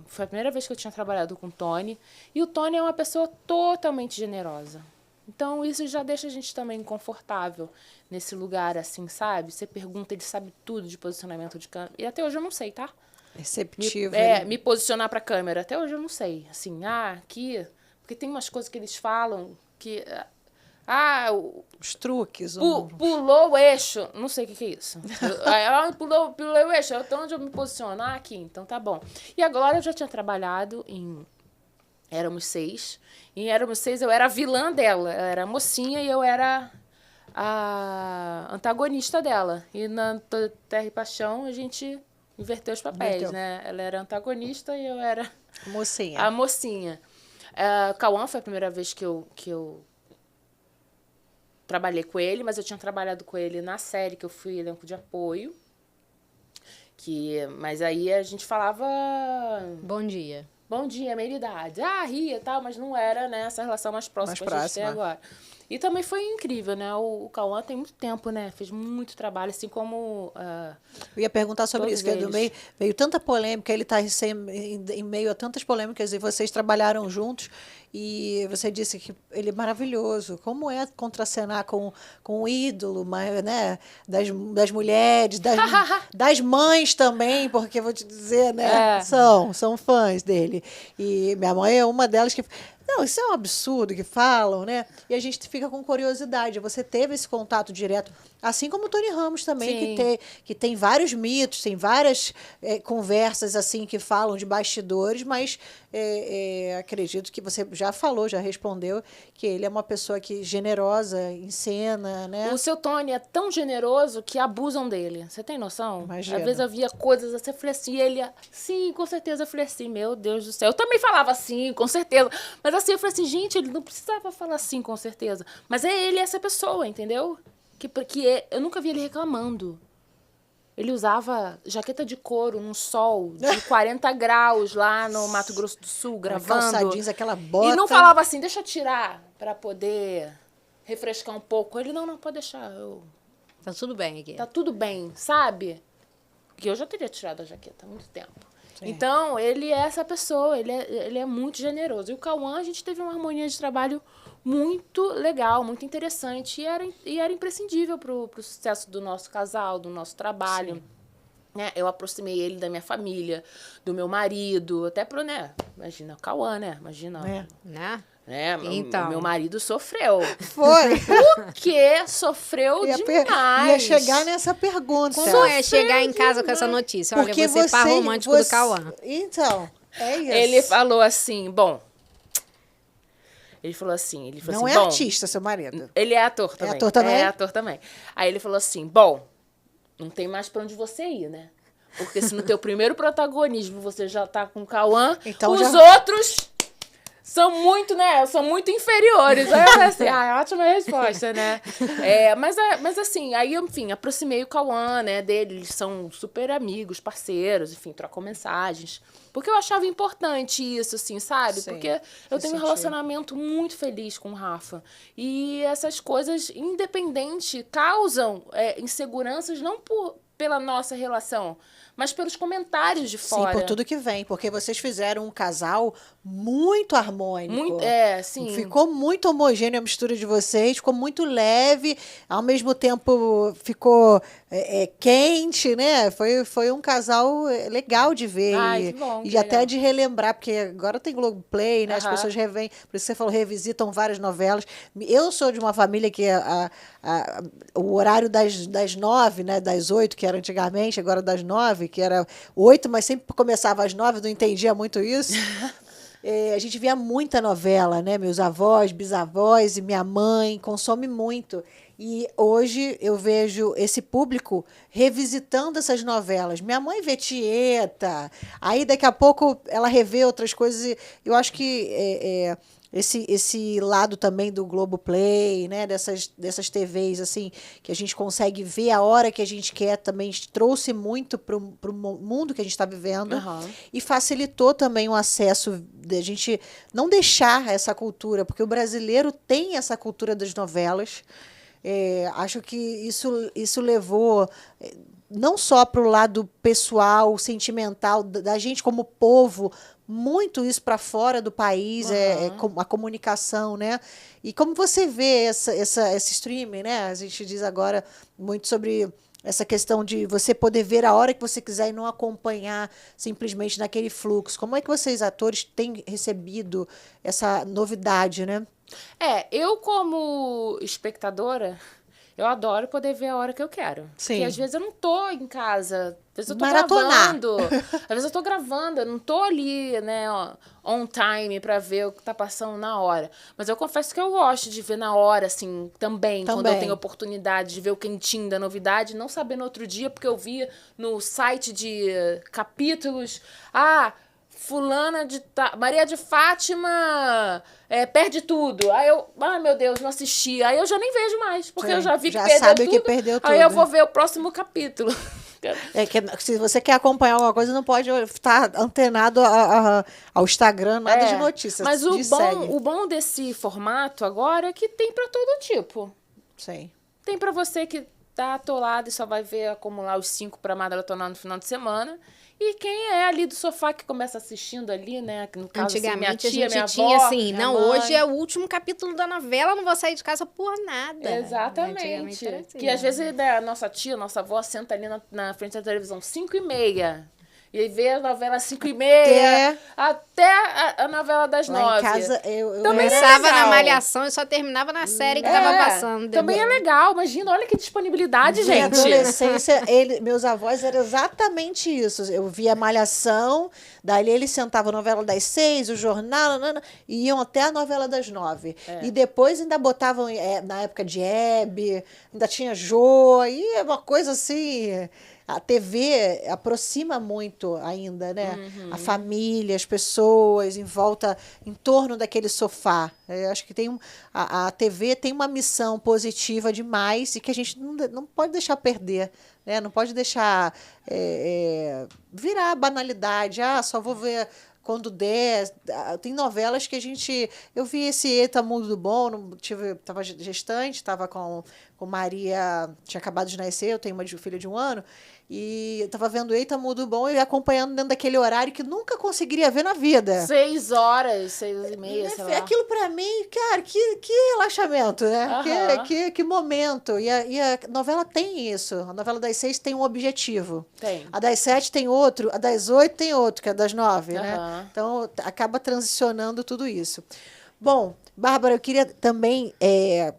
[SPEAKER 2] foi a primeira vez que eu tinha trabalhado com o Tony. E o Tony é uma pessoa totalmente generosa. Então, isso já deixa a gente também confortável nesse lugar, assim, sabe? Você pergunta, ele sabe tudo de posicionamento de câmera. E até hoje eu não sei, tá?
[SPEAKER 1] Receptivo.
[SPEAKER 2] Me posicionar pra câmera. Até hoje eu não sei. Assim, aqui... Porque tem umas coisas que eles falam que...
[SPEAKER 1] os truques.
[SPEAKER 2] Pulou o eixo. Não sei o que é isso. Pulou o eixo. Então, onde eu me posiciono? Aqui. Então, tá bom. E agora eu já tinha trabalhado em Éramos 6. Em Éramos 6, eu era a vilã dela. Ela era a mocinha e eu era a antagonista dela. E na Terra e Paixão, a gente inverteu os papéis, né? Ela era a antagonista e eu era a mocinha. Cauã foi a primeira vez que eu trabalhei com ele, mas eu tinha trabalhado com ele na série, que eu fui elenco de apoio. Mas aí a gente falava...
[SPEAKER 3] Bom dia.
[SPEAKER 2] Bom dia, meia idade. Ria e tal, mas não era, né, essa relação mais próxima que a gente tem agora. E também foi incrível, né? O Cauã tem muito tempo, né? Fez muito trabalho, assim como...
[SPEAKER 1] eu ia perguntar sobre isso, que veio tanta polêmica, ele está em meio a tantas polêmicas, e vocês trabalharam juntos, e você disse que ele é maravilhoso. Como é contracenar com o ídolo, né? Das mulheres, das mães também, porque vou te dizer, né? São fãs dele. E minha mãe é uma delas que... Não, isso é um absurdo que falam, né? E a gente fica com curiosidade. Você teve esse contato direto, assim como o Tony Ramos também, que tem vários mitos, tem várias conversas assim que falam de bastidores, mas acredito que você já falou, já respondeu, que ele é uma pessoa generosa em cena, né?
[SPEAKER 2] O seu Tony é tão generoso que abusam dele. Você tem noção?
[SPEAKER 1] Imagina.
[SPEAKER 2] Às vezes eu via coisas assim, eu falei assim, ele... Sim, com certeza. Eu falei assim, meu Deus do céu. Eu também falava assim, com certeza. Mas assim, eu falei assim, gente, ele não precisava falar assim, com certeza. Mas ele é essa pessoa, entendeu? Porque eu nunca vi ele reclamando. Ele usava jaqueta de couro num sol de 40 graus lá no Mato Grosso do Sul, gravando.
[SPEAKER 1] Calça jeans, aquela bota.
[SPEAKER 2] E não falava assim, deixa eu tirar para poder refrescar um pouco. Ele, não, pode deixar.
[SPEAKER 3] Tá tudo bem aqui.
[SPEAKER 2] Tá tudo bem, sabe? Que eu já teria tirado a jaqueta há muito tempo. Sim. Então, ele é essa pessoa, ele é muito generoso. E o Cauã, a gente teve uma harmonia de trabalho muito legal, muito interessante. E era imprescindível pro sucesso do nosso casal, do nosso trabalho. Sim. né? Eu aproximei ele da minha família, do meu marido, até pro, né? Imagina, o Cauã, né? Imagina.
[SPEAKER 3] Né?
[SPEAKER 2] Então. Meu marido sofreu.
[SPEAKER 1] Foi.
[SPEAKER 2] O quê? Sofreu demais.
[SPEAKER 1] Ia chegar nessa pergunta.
[SPEAKER 3] Como é chegar em casa com essa notícia? Olha,
[SPEAKER 1] porque
[SPEAKER 3] você par romântico do Cauã.
[SPEAKER 1] Então, é isso.
[SPEAKER 2] Ele falou assim, bom... Ele falou assim...
[SPEAKER 1] Não é artista, seu marido.
[SPEAKER 2] Ele é ator também.
[SPEAKER 1] É ator também?
[SPEAKER 2] É ator também. Aí ele falou assim, bom, não tem mais pra onde você ir, né? Porque se no teu primeiro protagonismo você já tá com o Cauã,
[SPEAKER 1] então
[SPEAKER 2] os outros... São muito, né? São muito inferiores. Aí eu falei assim, ótima resposta, né? Mas assim, aí eu, enfim, aproximei o Cauã, né, dele. Eles são super amigos, parceiros, enfim, trocam mensagens. Porque eu achava importante isso, assim, sabe?
[SPEAKER 1] Sim,
[SPEAKER 2] porque eu tenho um relacionamento muito feliz com o Rafa. E essas coisas, independente, causam inseguranças não pela nossa relação, mas pelos comentários de fora.
[SPEAKER 1] Sim, por tudo que vem. Porque vocês fizeram um casal muito harmônico.
[SPEAKER 2] Sim.
[SPEAKER 1] Ficou muito homogêneo a mistura de vocês, ficou muito leve, ao mesmo tempo ficou quente, né? Foi um casal legal de ver.
[SPEAKER 2] Que bom,
[SPEAKER 1] e até de relembrar, porque agora tem Globoplay, né? As pessoas revêm, por isso você falou, revisitam várias novelas. Eu sou de uma família que o horário das 9, né? Das 8, que era antigamente, agora das 9, que era 8, mas sempre começava às 9, não entendia muito isso. A gente via muita novela, né? Meus avós, bisavós e minha mãe consome muito. E hoje eu vejo esse público revisitando essas novelas. Minha mãe vê Tieta, aí daqui a pouco ela revê outras coisas. E eu acho que esse lado também do Globoplay, né? Dessas TVs assim, que a gente consegue ver a hora que a gente quer, também trouxe muito para o mundo que a gente está vivendo. E facilitou também o acesso da gente não deixar essa cultura, porque o brasileiro tem essa cultura das novelas. Acho que isso levou não só para o lado pessoal, sentimental da gente como povo, muito isso para fora do país, a comunicação, né? E como você vê esse streaming, né? A gente diz agora muito sobre essa questão de você poder ver a hora que você quiser e não acompanhar simplesmente naquele fluxo. Como é que vocês, atores, têm recebido essa novidade, né?
[SPEAKER 2] Eu como espectadora, eu adoro poder ver a hora que eu quero.
[SPEAKER 1] Sim.
[SPEAKER 2] Porque às vezes eu não tô em casa, às vezes eu tô
[SPEAKER 1] maratonar.
[SPEAKER 2] gravando. Às vezes eu tô gravando, eu não tô ali, né, on time pra ver o que tá passando na hora. Mas eu confesso que eu gosto de ver na hora, assim, também. Quando eu tenho oportunidade de ver o quentinho da novidade, não saber no outro dia, porque eu vi no site de capítulos, fulana Maria de Fátima perde tudo. Aí eu, meu Deus, não assisti. Aí eu já nem vejo mais, porque eu já vi que perdeu tudo.
[SPEAKER 1] Que perdeu tudo.
[SPEAKER 2] Aí eu vou ver o próximo capítulo.
[SPEAKER 1] Que se você quer acompanhar alguma coisa, não pode estar antenado ao Instagram, nada de notícias.
[SPEAKER 2] Mas o bom desse formato agora é que tem para todo tipo.
[SPEAKER 1] Sim.
[SPEAKER 2] Tem para você que tá atolado e só vai ver acumular os 5 para maratonar no final de semana. E quem é ali do sofá que começa assistindo ali, né? No caso,
[SPEAKER 3] antigamente
[SPEAKER 2] assim, minha tia,
[SPEAKER 3] a gente tinha
[SPEAKER 2] avó,
[SPEAKER 3] assim, não,
[SPEAKER 2] mãe.
[SPEAKER 3] Hoje é o último capítulo da novela, não vou sair de casa por nada.
[SPEAKER 2] Exatamente.
[SPEAKER 3] Assim,
[SPEAKER 2] que às vezes a nossa tia, nossa avó senta ali na frente da televisão 5h30. E aí vê a novela 5h30 até a novela das 9.
[SPEAKER 1] Lá em casa, eu
[SPEAKER 3] começava na Malhação e só terminava na série que tava passando.
[SPEAKER 2] Também é legal, imagina, olha que disponibilidade, gente.
[SPEAKER 1] Na adolescência, meus avós eram exatamente isso. Eu via Malhação, daí eles sentavam a novela das 6, o jornal, e iam até a novela das 9. E depois ainda botavam, na época de Hebe, ainda tinha Jô, e é uma coisa assim... A TV aproxima muito ainda, né? A família, as pessoas em volta, em torno daquele sofá. Eu acho que a TV tem uma missão positiva demais e que a gente não pode deixar perder, né? Não pode deixar virar banalidade. Só vou ver quando der. Tem novelas que eu vi esse Eita Mundo do Bom, estava gestante, estava com com Maria, tinha acabado de nascer, eu tenho uma filha de 1 ano, e eu tava vendo Eita Mundo Bom e acompanhando dentro daquele horário que nunca conseguiria ver na vida.
[SPEAKER 2] 6 horas, 6h30, sei lá.
[SPEAKER 1] Aquilo pra mim, cara, que relaxamento, né? Que momento. E a novela tem isso. A novela das 6 tem um objetivo.
[SPEAKER 2] Tem.
[SPEAKER 1] A das 7 tem outro, a das 8 tem outro, que é a das 9, né? Então, acaba transicionando tudo isso. Bom, Bárbara, eu queria também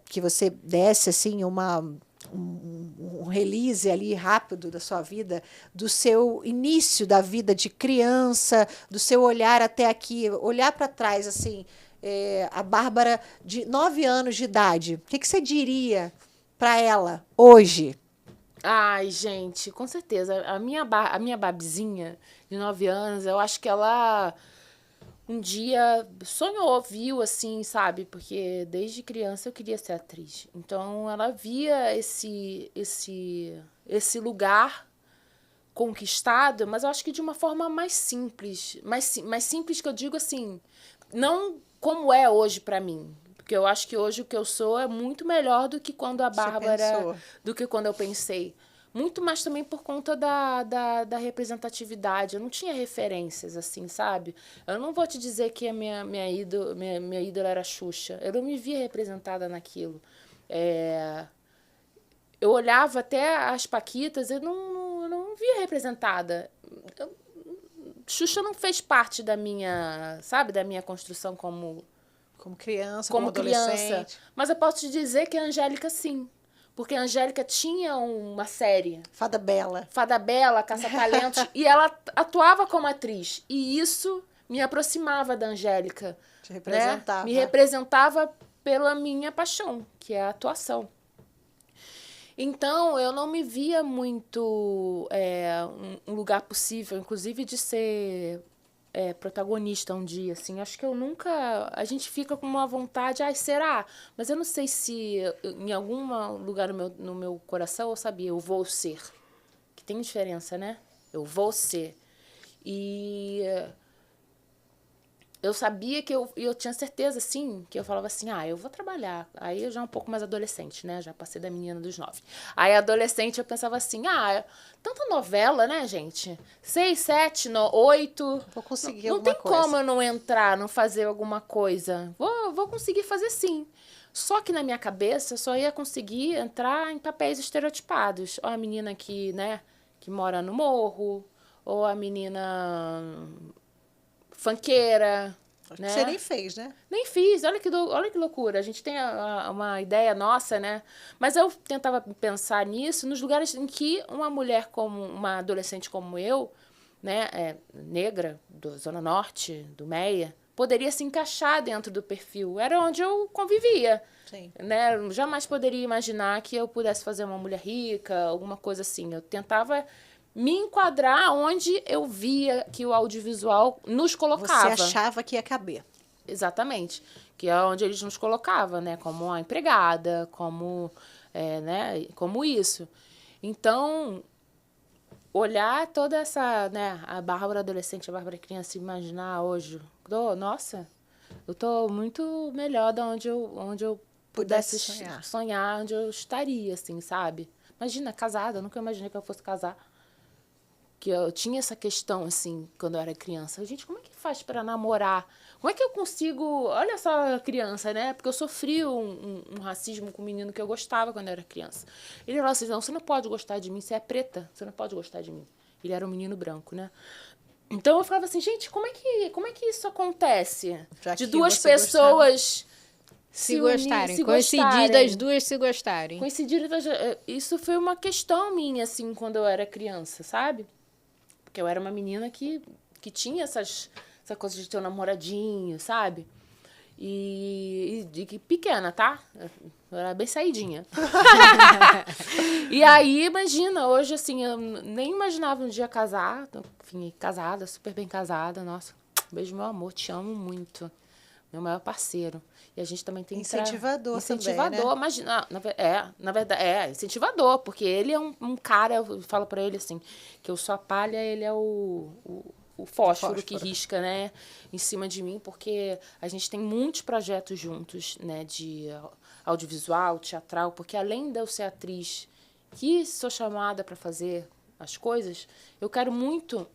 [SPEAKER 1] que você desse, assim, um release ali rápido da sua vida, do seu início da vida de criança, do seu olhar até aqui, olhar para trás, assim, a Bárbara de 9 anos de idade. O que você diria para ela hoje?
[SPEAKER 2] Ai, gente, com certeza. A minha Babizinha, de 9 anos, eu acho que ela um dia sonhou, viu, assim, sabe? Porque desde criança eu queria ser atriz. Então, ela via esse lugar conquistado, mas eu acho que de uma forma mais simples. Mais simples que eu digo assim, não como é hoje pra mim. Porque eu acho que hoje o que eu sou é muito melhor do que quando a Bárbara... Do que quando eu pensei. Muito mais também por conta da representatividade. Eu não tinha referências, assim, sabe? Eu não vou te dizer que a minha ídola era a Xuxa. Eu não me via representada naquilo. Eu olhava até as Paquitas, eu não me via representada. Xuxa não fez parte da minha, sabe, da minha construção como
[SPEAKER 1] criança, como adolescente.
[SPEAKER 2] Mas eu posso te dizer que a Angélica, sim. Porque a Angélica tinha uma série.
[SPEAKER 1] Fada Bela,
[SPEAKER 2] Caça-Talentos. E ela atuava como atriz. E isso me aproximava da Angélica.
[SPEAKER 1] Te representava.
[SPEAKER 2] Né? Me representava pela minha paixão, que é a atuação. Então, eu não me via muito um lugar possível, inclusive de ser protagonista um dia, assim. Acho que eu nunca... A gente fica com uma vontade, será? Mas eu não sei se em algum lugar no meu coração eu sabia, eu vou ser. Que tem diferença, né? Eu vou ser. E eu sabia que eu tinha certeza, assim, que eu falava assim, eu vou trabalhar. Aí eu já um pouco mais adolescente, né? Já passei da menina dos 9. Aí adolescente eu pensava assim, tanta novela, né, gente? 6, 7, 8.
[SPEAKER 1] Vou conseguir
[SPEAKER 2] não
[SPEAKER 1] alguma
[SPEAKER 2] tem
[SPEAKER 1] coisa.
[SPEAKER 2] como eu não entrar, não fazer alguma coisa. Vou conseguir fazer sim. Só que na minha cabeça eu só ia conseguir entrar em papéis estereotipados. Ou a menina que, né, que mora no morro, ou a menina funkeira, né?
[SPEAKER 1] Você nem fez, né?
[SPEAKER 2] Nem fiz. Olha que loucura. A gente tem uma ideia nossa, né? Mas eu tentava pensar nisso nos lugares em que uma mulher uma adolescente como eu, né, negra, do Zona Norte, do Meia, poderia se encaixar dentro do perfil. Era onde eu convivia.
[SPEAKER 1] Sim.
[SPEAKER 2] Né? Eu jamais poderia imaginar que eu pudesse fazer uma mulher rica, alguma coisa assim. Eu tentava me enquadrar onde eu via que o audiovisual nos colocava.
[SPEAKER 1] Você achava que ia caber.
[SPEAKER 2] Exatamente. Que é onde eles nos colocavam, né? Como a empregada, como, né? Como isso. Então, olhar toda essa, né? A Bárbara adolescente, a Bárbara criança, imaginar hoje. Nossa, eu tô muito melhor de onde eu pudesse sonhar, onde eu estaria, assim, sabe? Imagina, casada, eu nunca imaginei que eu fosse casar. Que eu tinha essa questão, assim, quando eu era criança. Gente, como é que faz para namorar? Como é que eu consigo... Olha só a criança, né? Porque eu sofri um racismo com um menino que eu gostava quando eu era criança. Ele falou assim, não, você não pode gostar de mim, você é preta, você não pode gostar de mim. Ele era um menino branco, né? Então eu falava assim, gente, como é que isso acontece? De duas pessoas
[SPEAKER 3] se gostarem. Coincidir das duas se gostarem.
[SPEAKER 2] Isso foi uma questão minha, assim, quando eu era criança, sabe? Porque eu era uma menina que tinha essa coisa de ter um namoradinho, sabe? E pequena, tá? Eu era bem saidinha. E aí, imagina, hoje, assim, eu nem imaginava um dia casar. Enfim, casada, super bem casada. Nossa, beijo, meu amor, te amo muito. Meu maior parceiro. E a gente também tem
[SPEAKER 1] incentivador também, né?
[SPEAKER 2] Imagina, na verdade, incentivador, porque ele é um cara, eu falo pra ele assim, que eu sou a palha, ele é o fósforo que risca, né, em cima de mim, porque a gente tem muitos projetos juntos, né, de audiovisual, teatral, porque além de eu ser atriz que sou chamada para fazer as coisas, eu quero muito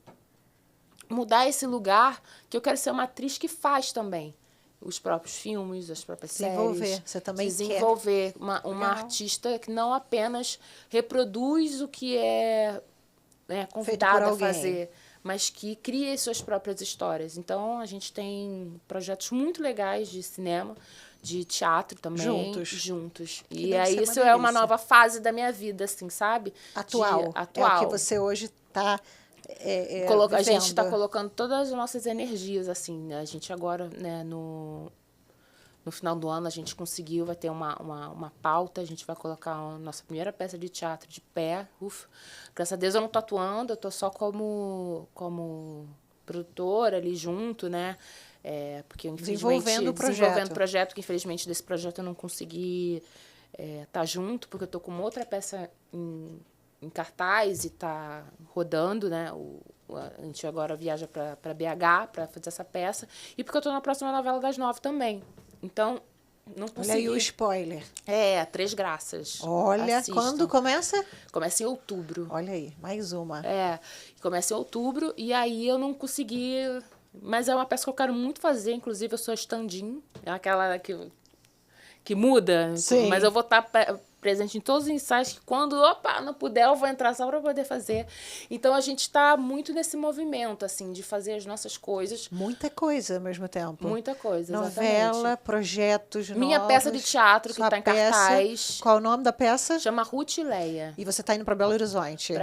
[SPEAKER 2] mudar esse lugar, que eu quero ser uma atriz que faz também os próprios filmes, as próprias séries.
[SPEAKER 1] Você também
[SPEAKER 2] desenvolver uma artista que não apenas reproduz o que é convidada a fazer, mas que cria suas próprias histórias. Então, a gente tem projetos muito legais de cinema, de teatro também. Juntos. E aí, isso é uma nova fase da minha vida, assim, sabe?
[SPEAKER 1] Atual. É o que você hoje está
[SPEAKER 2] a gente está colocando todas as nossas energias, assim. A gente agora, né, no final do ano, a gente conseguiu, vai ter uma pauta, a gente vai colocar a nossa primeira peça de teatro de pé. Graças a Deus eu não tô atuando, eu tô só como produtora ali junto, né? Porque, infelizmente, desenvolvendo o projeto, que infelizmente desse projeto eu não consegui tá junto, porque eu tô com outra peça em cartaz e tá rodando, né? A gente agora viaja para BH para fazer essa peça. E porque eu tô na próxima novela das 9 também. Então, não consegui.
[SPEAKER 1] Olha aí o spoiler.
[SPEAKER 2] Três Graças.
[SPEAKER 1] Olha, assistam. Quando começa?
[SPEAKER 2] Começa em outubro.
[SPEAKER 1] Olha aí, mais uma.
[SPEAKER 2] Começa em outubro e aí eu não consegui... Mas é uma peça que eu quero muito fazer, inclusive eu sou stand-in, é aquela que muda.
[SPEAKER 1] Sim.
[SPEAKER 2] Mas eu vou estar presente em todos os ensaios, que quando, não puder, eu vou entrar só para poder fazer. Então, a gente está muito nesse movimento, assim, de fazer as nossas coisas.
[SPEAKER 1] Muita coisa ao mesmo tempo.
[SPEAKER 2] Muita coisa,
[SPEAKER 1] novela,
[SPEAKER 2] exatamente.
[SPEAKER 1] Projetos
[SPEAKER 2] Minha
[SPEAKER 1] novos.
[SPEAKER 2] Peça de teatro, que está em cartaz.
[SPEAKER 1] Qual o nome da peça?
[SPEAKER 2] Chama Ruth e Leia.
[SPEAKER 1] E você está indo para Belo Horizonte?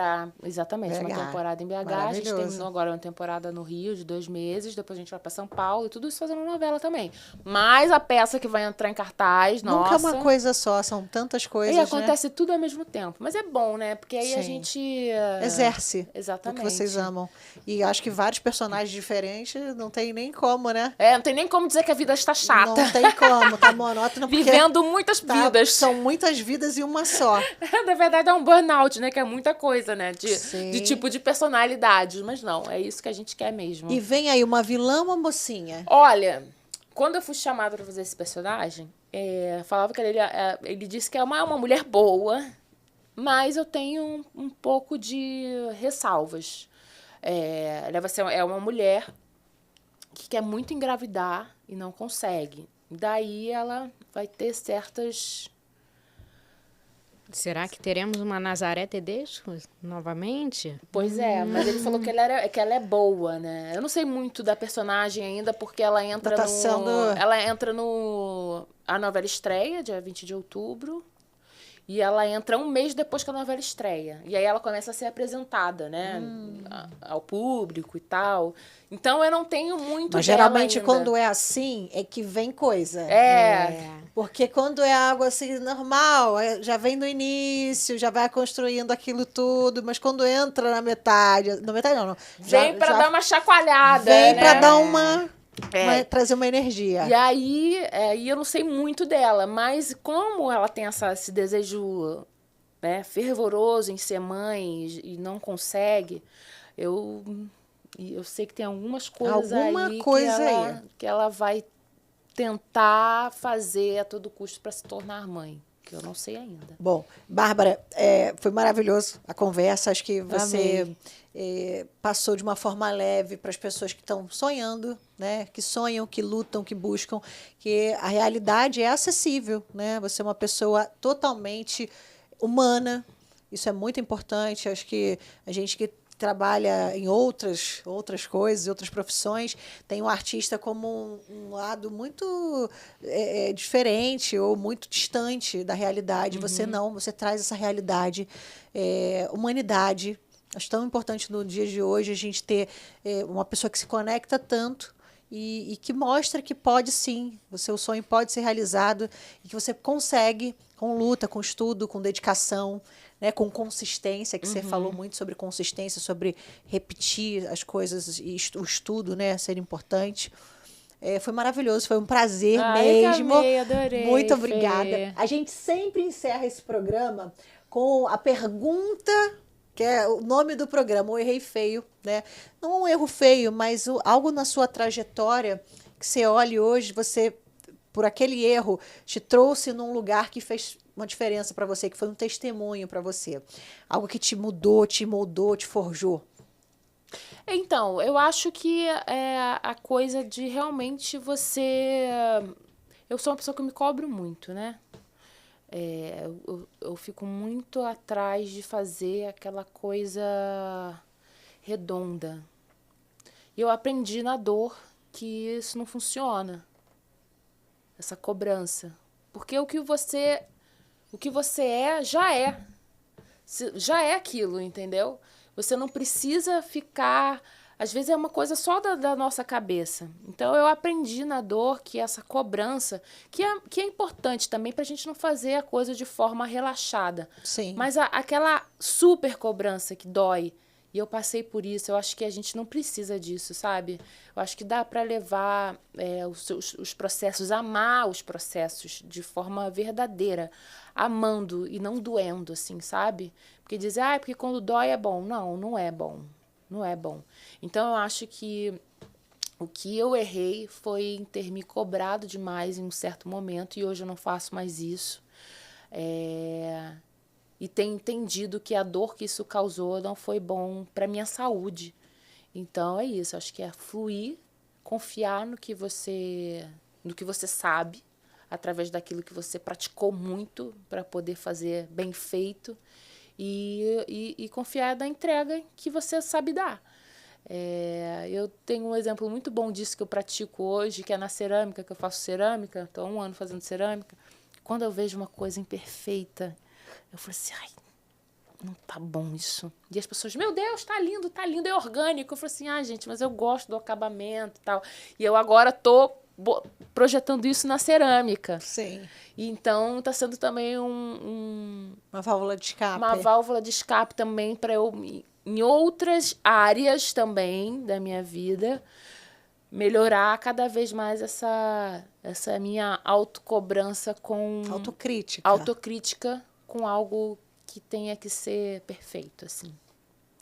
[SPEAKER 2] Exatamente, uma temporada em BH. A gente terminou agora uma temporada no Rio, de 2 meses. Depois a gente vai para São Paulo e tudo isso fazendo novela também. Mas a peça que vai entrar em cartaz,
[SPEAKER 1] Nunca é uma coisa só, são tantas coisas,
[SPEAKER 2] E acontece tudo ao mesmo tempo. Mas é bom, né? Porque aí a gente...
[SPEAKER 1] exerce
[SPEAKER 2] exatamente
[SPEAKER 1] o que vocês amam. E acho que vários personagens diferentes, não tem nem como, né?
[SPEAKER 2] Não tem nem como dizer que a vida está chata.
[SPEAKER 1] Não tem como, tá monótono.
[SPEAKER 2] Vivendo muitas vidas.
[SPEAKER 1] São muitas vidas e uma só.
[SPEAKER 2] Na verdade, é um burnout, né? Que é muita coisa, né? De tipo de personalidade. Mas não, é isso que a gente quer mesmo.
[SPEAKER 1] E vem aí uma vilã ou uma mocinha?
[SPEAKER 2] Olha, quando eu fui chamada para fazer esse personagem, falava que ele disse que é uma mulher boa, mas eu tenho um pouco de ressalvas. Ela vai ser uma mulher que quer muito engravidar e não consegue. Daí ela vai ter certas...
[SPEAKER 3] Será que teremos uma Nazaré Tedesco novamente?
[SPEAKER 2] Pois é, mas ele falou que ela é boa, né? Eu não sei muito da personagem ainda, porque ela entra a novela estreia, dia 20 de outubro, e ela entra um mês depois que a novela estreia. E aí ela começa a ser apresentada, né? Ao público e tal. Então, eu não tenho muito
[SPEAKER 1] Mas geralmente, quando é assim, é que vem coisa. Porque quando é algo assim, normal, já vem do início, já vai construindo aquilo tudo. Mas quando entra na metade... Na metade não.
[SPEAKER 2] Vem para dar uma chacoalhada,
[SPEAKER 1] vem
[SPEAKER 2] né?
[SPEAKER 1] para dar trazer uma energia.
[SPEAKER 2] E aí eu não sei muito dela, mas como ela tem esse desejo, né, fervoroso em ser mãe e não consegue, eu sei que tem algumas coisas que ela vai tentar fazer a todo custo para se tornar mãe, que eu não sei ainda.
[SPEAKER 1] Bom, Bárbara, foi maravilhoso a conversa. Acho que você passou de uma forma leve para as pessoas que estão sonhando, né? Que sonham, que lutam, que buscam, que a realidade é acessível, né? Você é uma pessoa totalmente humana. Isso é muito importante. Acho que a gente que trabalha em outras coisas, outras profissões, tem um artista como um lado muito diferente ou muito distante da realidade. Você não, você traz essa realidade, humanidade. Acho tão importante no dia de hoje a gente ter uma pessoa que se conecta tanto e que mostra que pode sim, o seu sonho pode ser realizado e que você consegue com luta, com estudo, com dedicação, né, com consistência, que você falou muito sobre consistência, sobre repetir as coisas e o estudo, né, ser importante. Foi maravilhoso, foi um prazer mesmo.
[SPEAKER 2] Amei, adorei.
[SPEAKER 1] Muito obrigada. A gente sempre encerra esse programa com a pergunta, que é o nome do programa, o Errei Feio, né? Não um erro feio, mas algo na sua trajetória que você olhe hoje, você por aquele erro, te trouxe num lugar que fez uma diferença para você, que foi um testemunho para você? Algo que te mudou, te moldou, te forjou?
[SPEAKER 2] Então, eu acho que é a coisa de realmente você... Eu sou uma pessoa que me cobro muito, né? Eu fico muito atrás de fazer aquela coisa redonda. E eu aprendi na dor que isso não funciona. Essa cobrança. Porque o que você é, já é. Já é aquilo, entendeu? Você não precisa ficar... Às vezes é uma coisa só da nossa cabeça. Então, eu aprendi na dor que essa cobrança, que é importante também para a gente não fazer a coisa de forma relaxada.
[SPEAKER 1] Sim.
[SPEAKER 2] Mas aquela super cobrança que dói, e eu passei por isso, eu acho que a gente não precisa disso, sabe? Eu acho que dá para levar os processos, amar os processos de forma verdadeira, amando e não doendo, assim, sabe? Porque dizer, porque quando dói é bom. Não, não é bom. Não é bom. Então, eu acho que o que eu errei foi em ter me cobrado demais em um certo momento, e hoje eu não faço mais isso. E ter entendido que a dor que isso causou não foi bom para minha saúde. Então, é isso. Acho que é fluir, confiar no que você sabe, através daquilo que você praticou muito para poder fazer bem feito. E confiar na entrega que você sabe dar. Eu tenho um exemplo muito bom disso que eu pratico hoje, que é na cerâmica, que eu faço cerâmica, estou há 1 ano fazendo cerâmica. Quando eu vejo uma coisa imperfeita, eu falo assim, não tá bom isso. E as pessoas, meu Deus, tá lindo, é orgânico. Eu falo assim, gente, mas eu gosto do acabamento e tal. E eu agora tô projetando isso na cerâmica.
[SPEAKER 1] Sim.
[SPEAKER 2] Então, está sendo também
[SPEAKER 1] uma válvula de escape.
[SPEAKER 2] Uma válvula de escape também para eu, em outras áreas também da minha vida, melhorar cada vez mais essa minha autocobrança com... Autocrítica com algo que tenha que ser perfeito, assim.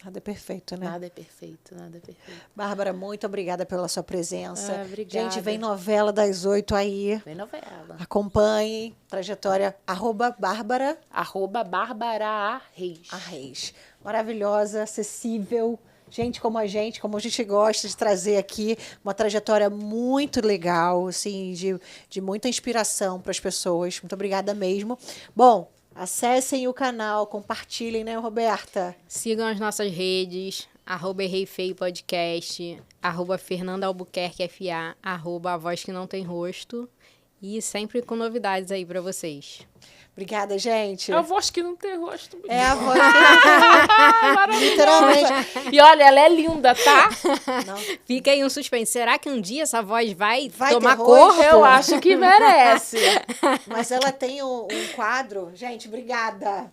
[SPEAKER 1] Nada é perfeito, né?
[SPEAKER 2] Nada é perfeito.
[SPEAKER 1] Bárbara, muito obrigada pela sua presença.
[SPEAKER 2] Obrigada.
[SPEAKER 1] Gente, vem novela das 8 aí.
[SPEAKER 2] Vem novela.
[SPEAKER 1] Acompanhe. Trajetória @Bárbara.
[SPEAKER 2] @Bárbara Reis.
[SPEAKER 1] Maravilhosa, acessível. Gente como a gente gosta de trazer aqui uma trajetória muito legal, assim, de muita inspiração para as pessoas. Muito obrigada mesmo. Bom, acessem o canal, compartilhem, né, Roberta?
[SPEAKER 3] Sigam as nossas redes, @ReiFeiPodcast, @FernandaAlbuquerqueFA, @A Voz Que Não Tem Rosto. E sempre com novidades aí para vocês.
[SPEAKER 1] Obrigada, gente.
[SPEAKER 2] É a voz que não tem rosto.
[SPEAKER 1] É a voz que não tem rosto. Literalmente.
[SPEAKER 2] E olha, ela é linda, tá?
[SPEAKER 3] Não. Fica aí um suspense. Será que um dia essa voz vai
[SPEAKER 1] tomar
[SPEAKER 3] corpo?
[SPEAKER 2] Eu acho que merece.
[SPEAKER 1] Mas ela tem um quadro. Gente, obrigada.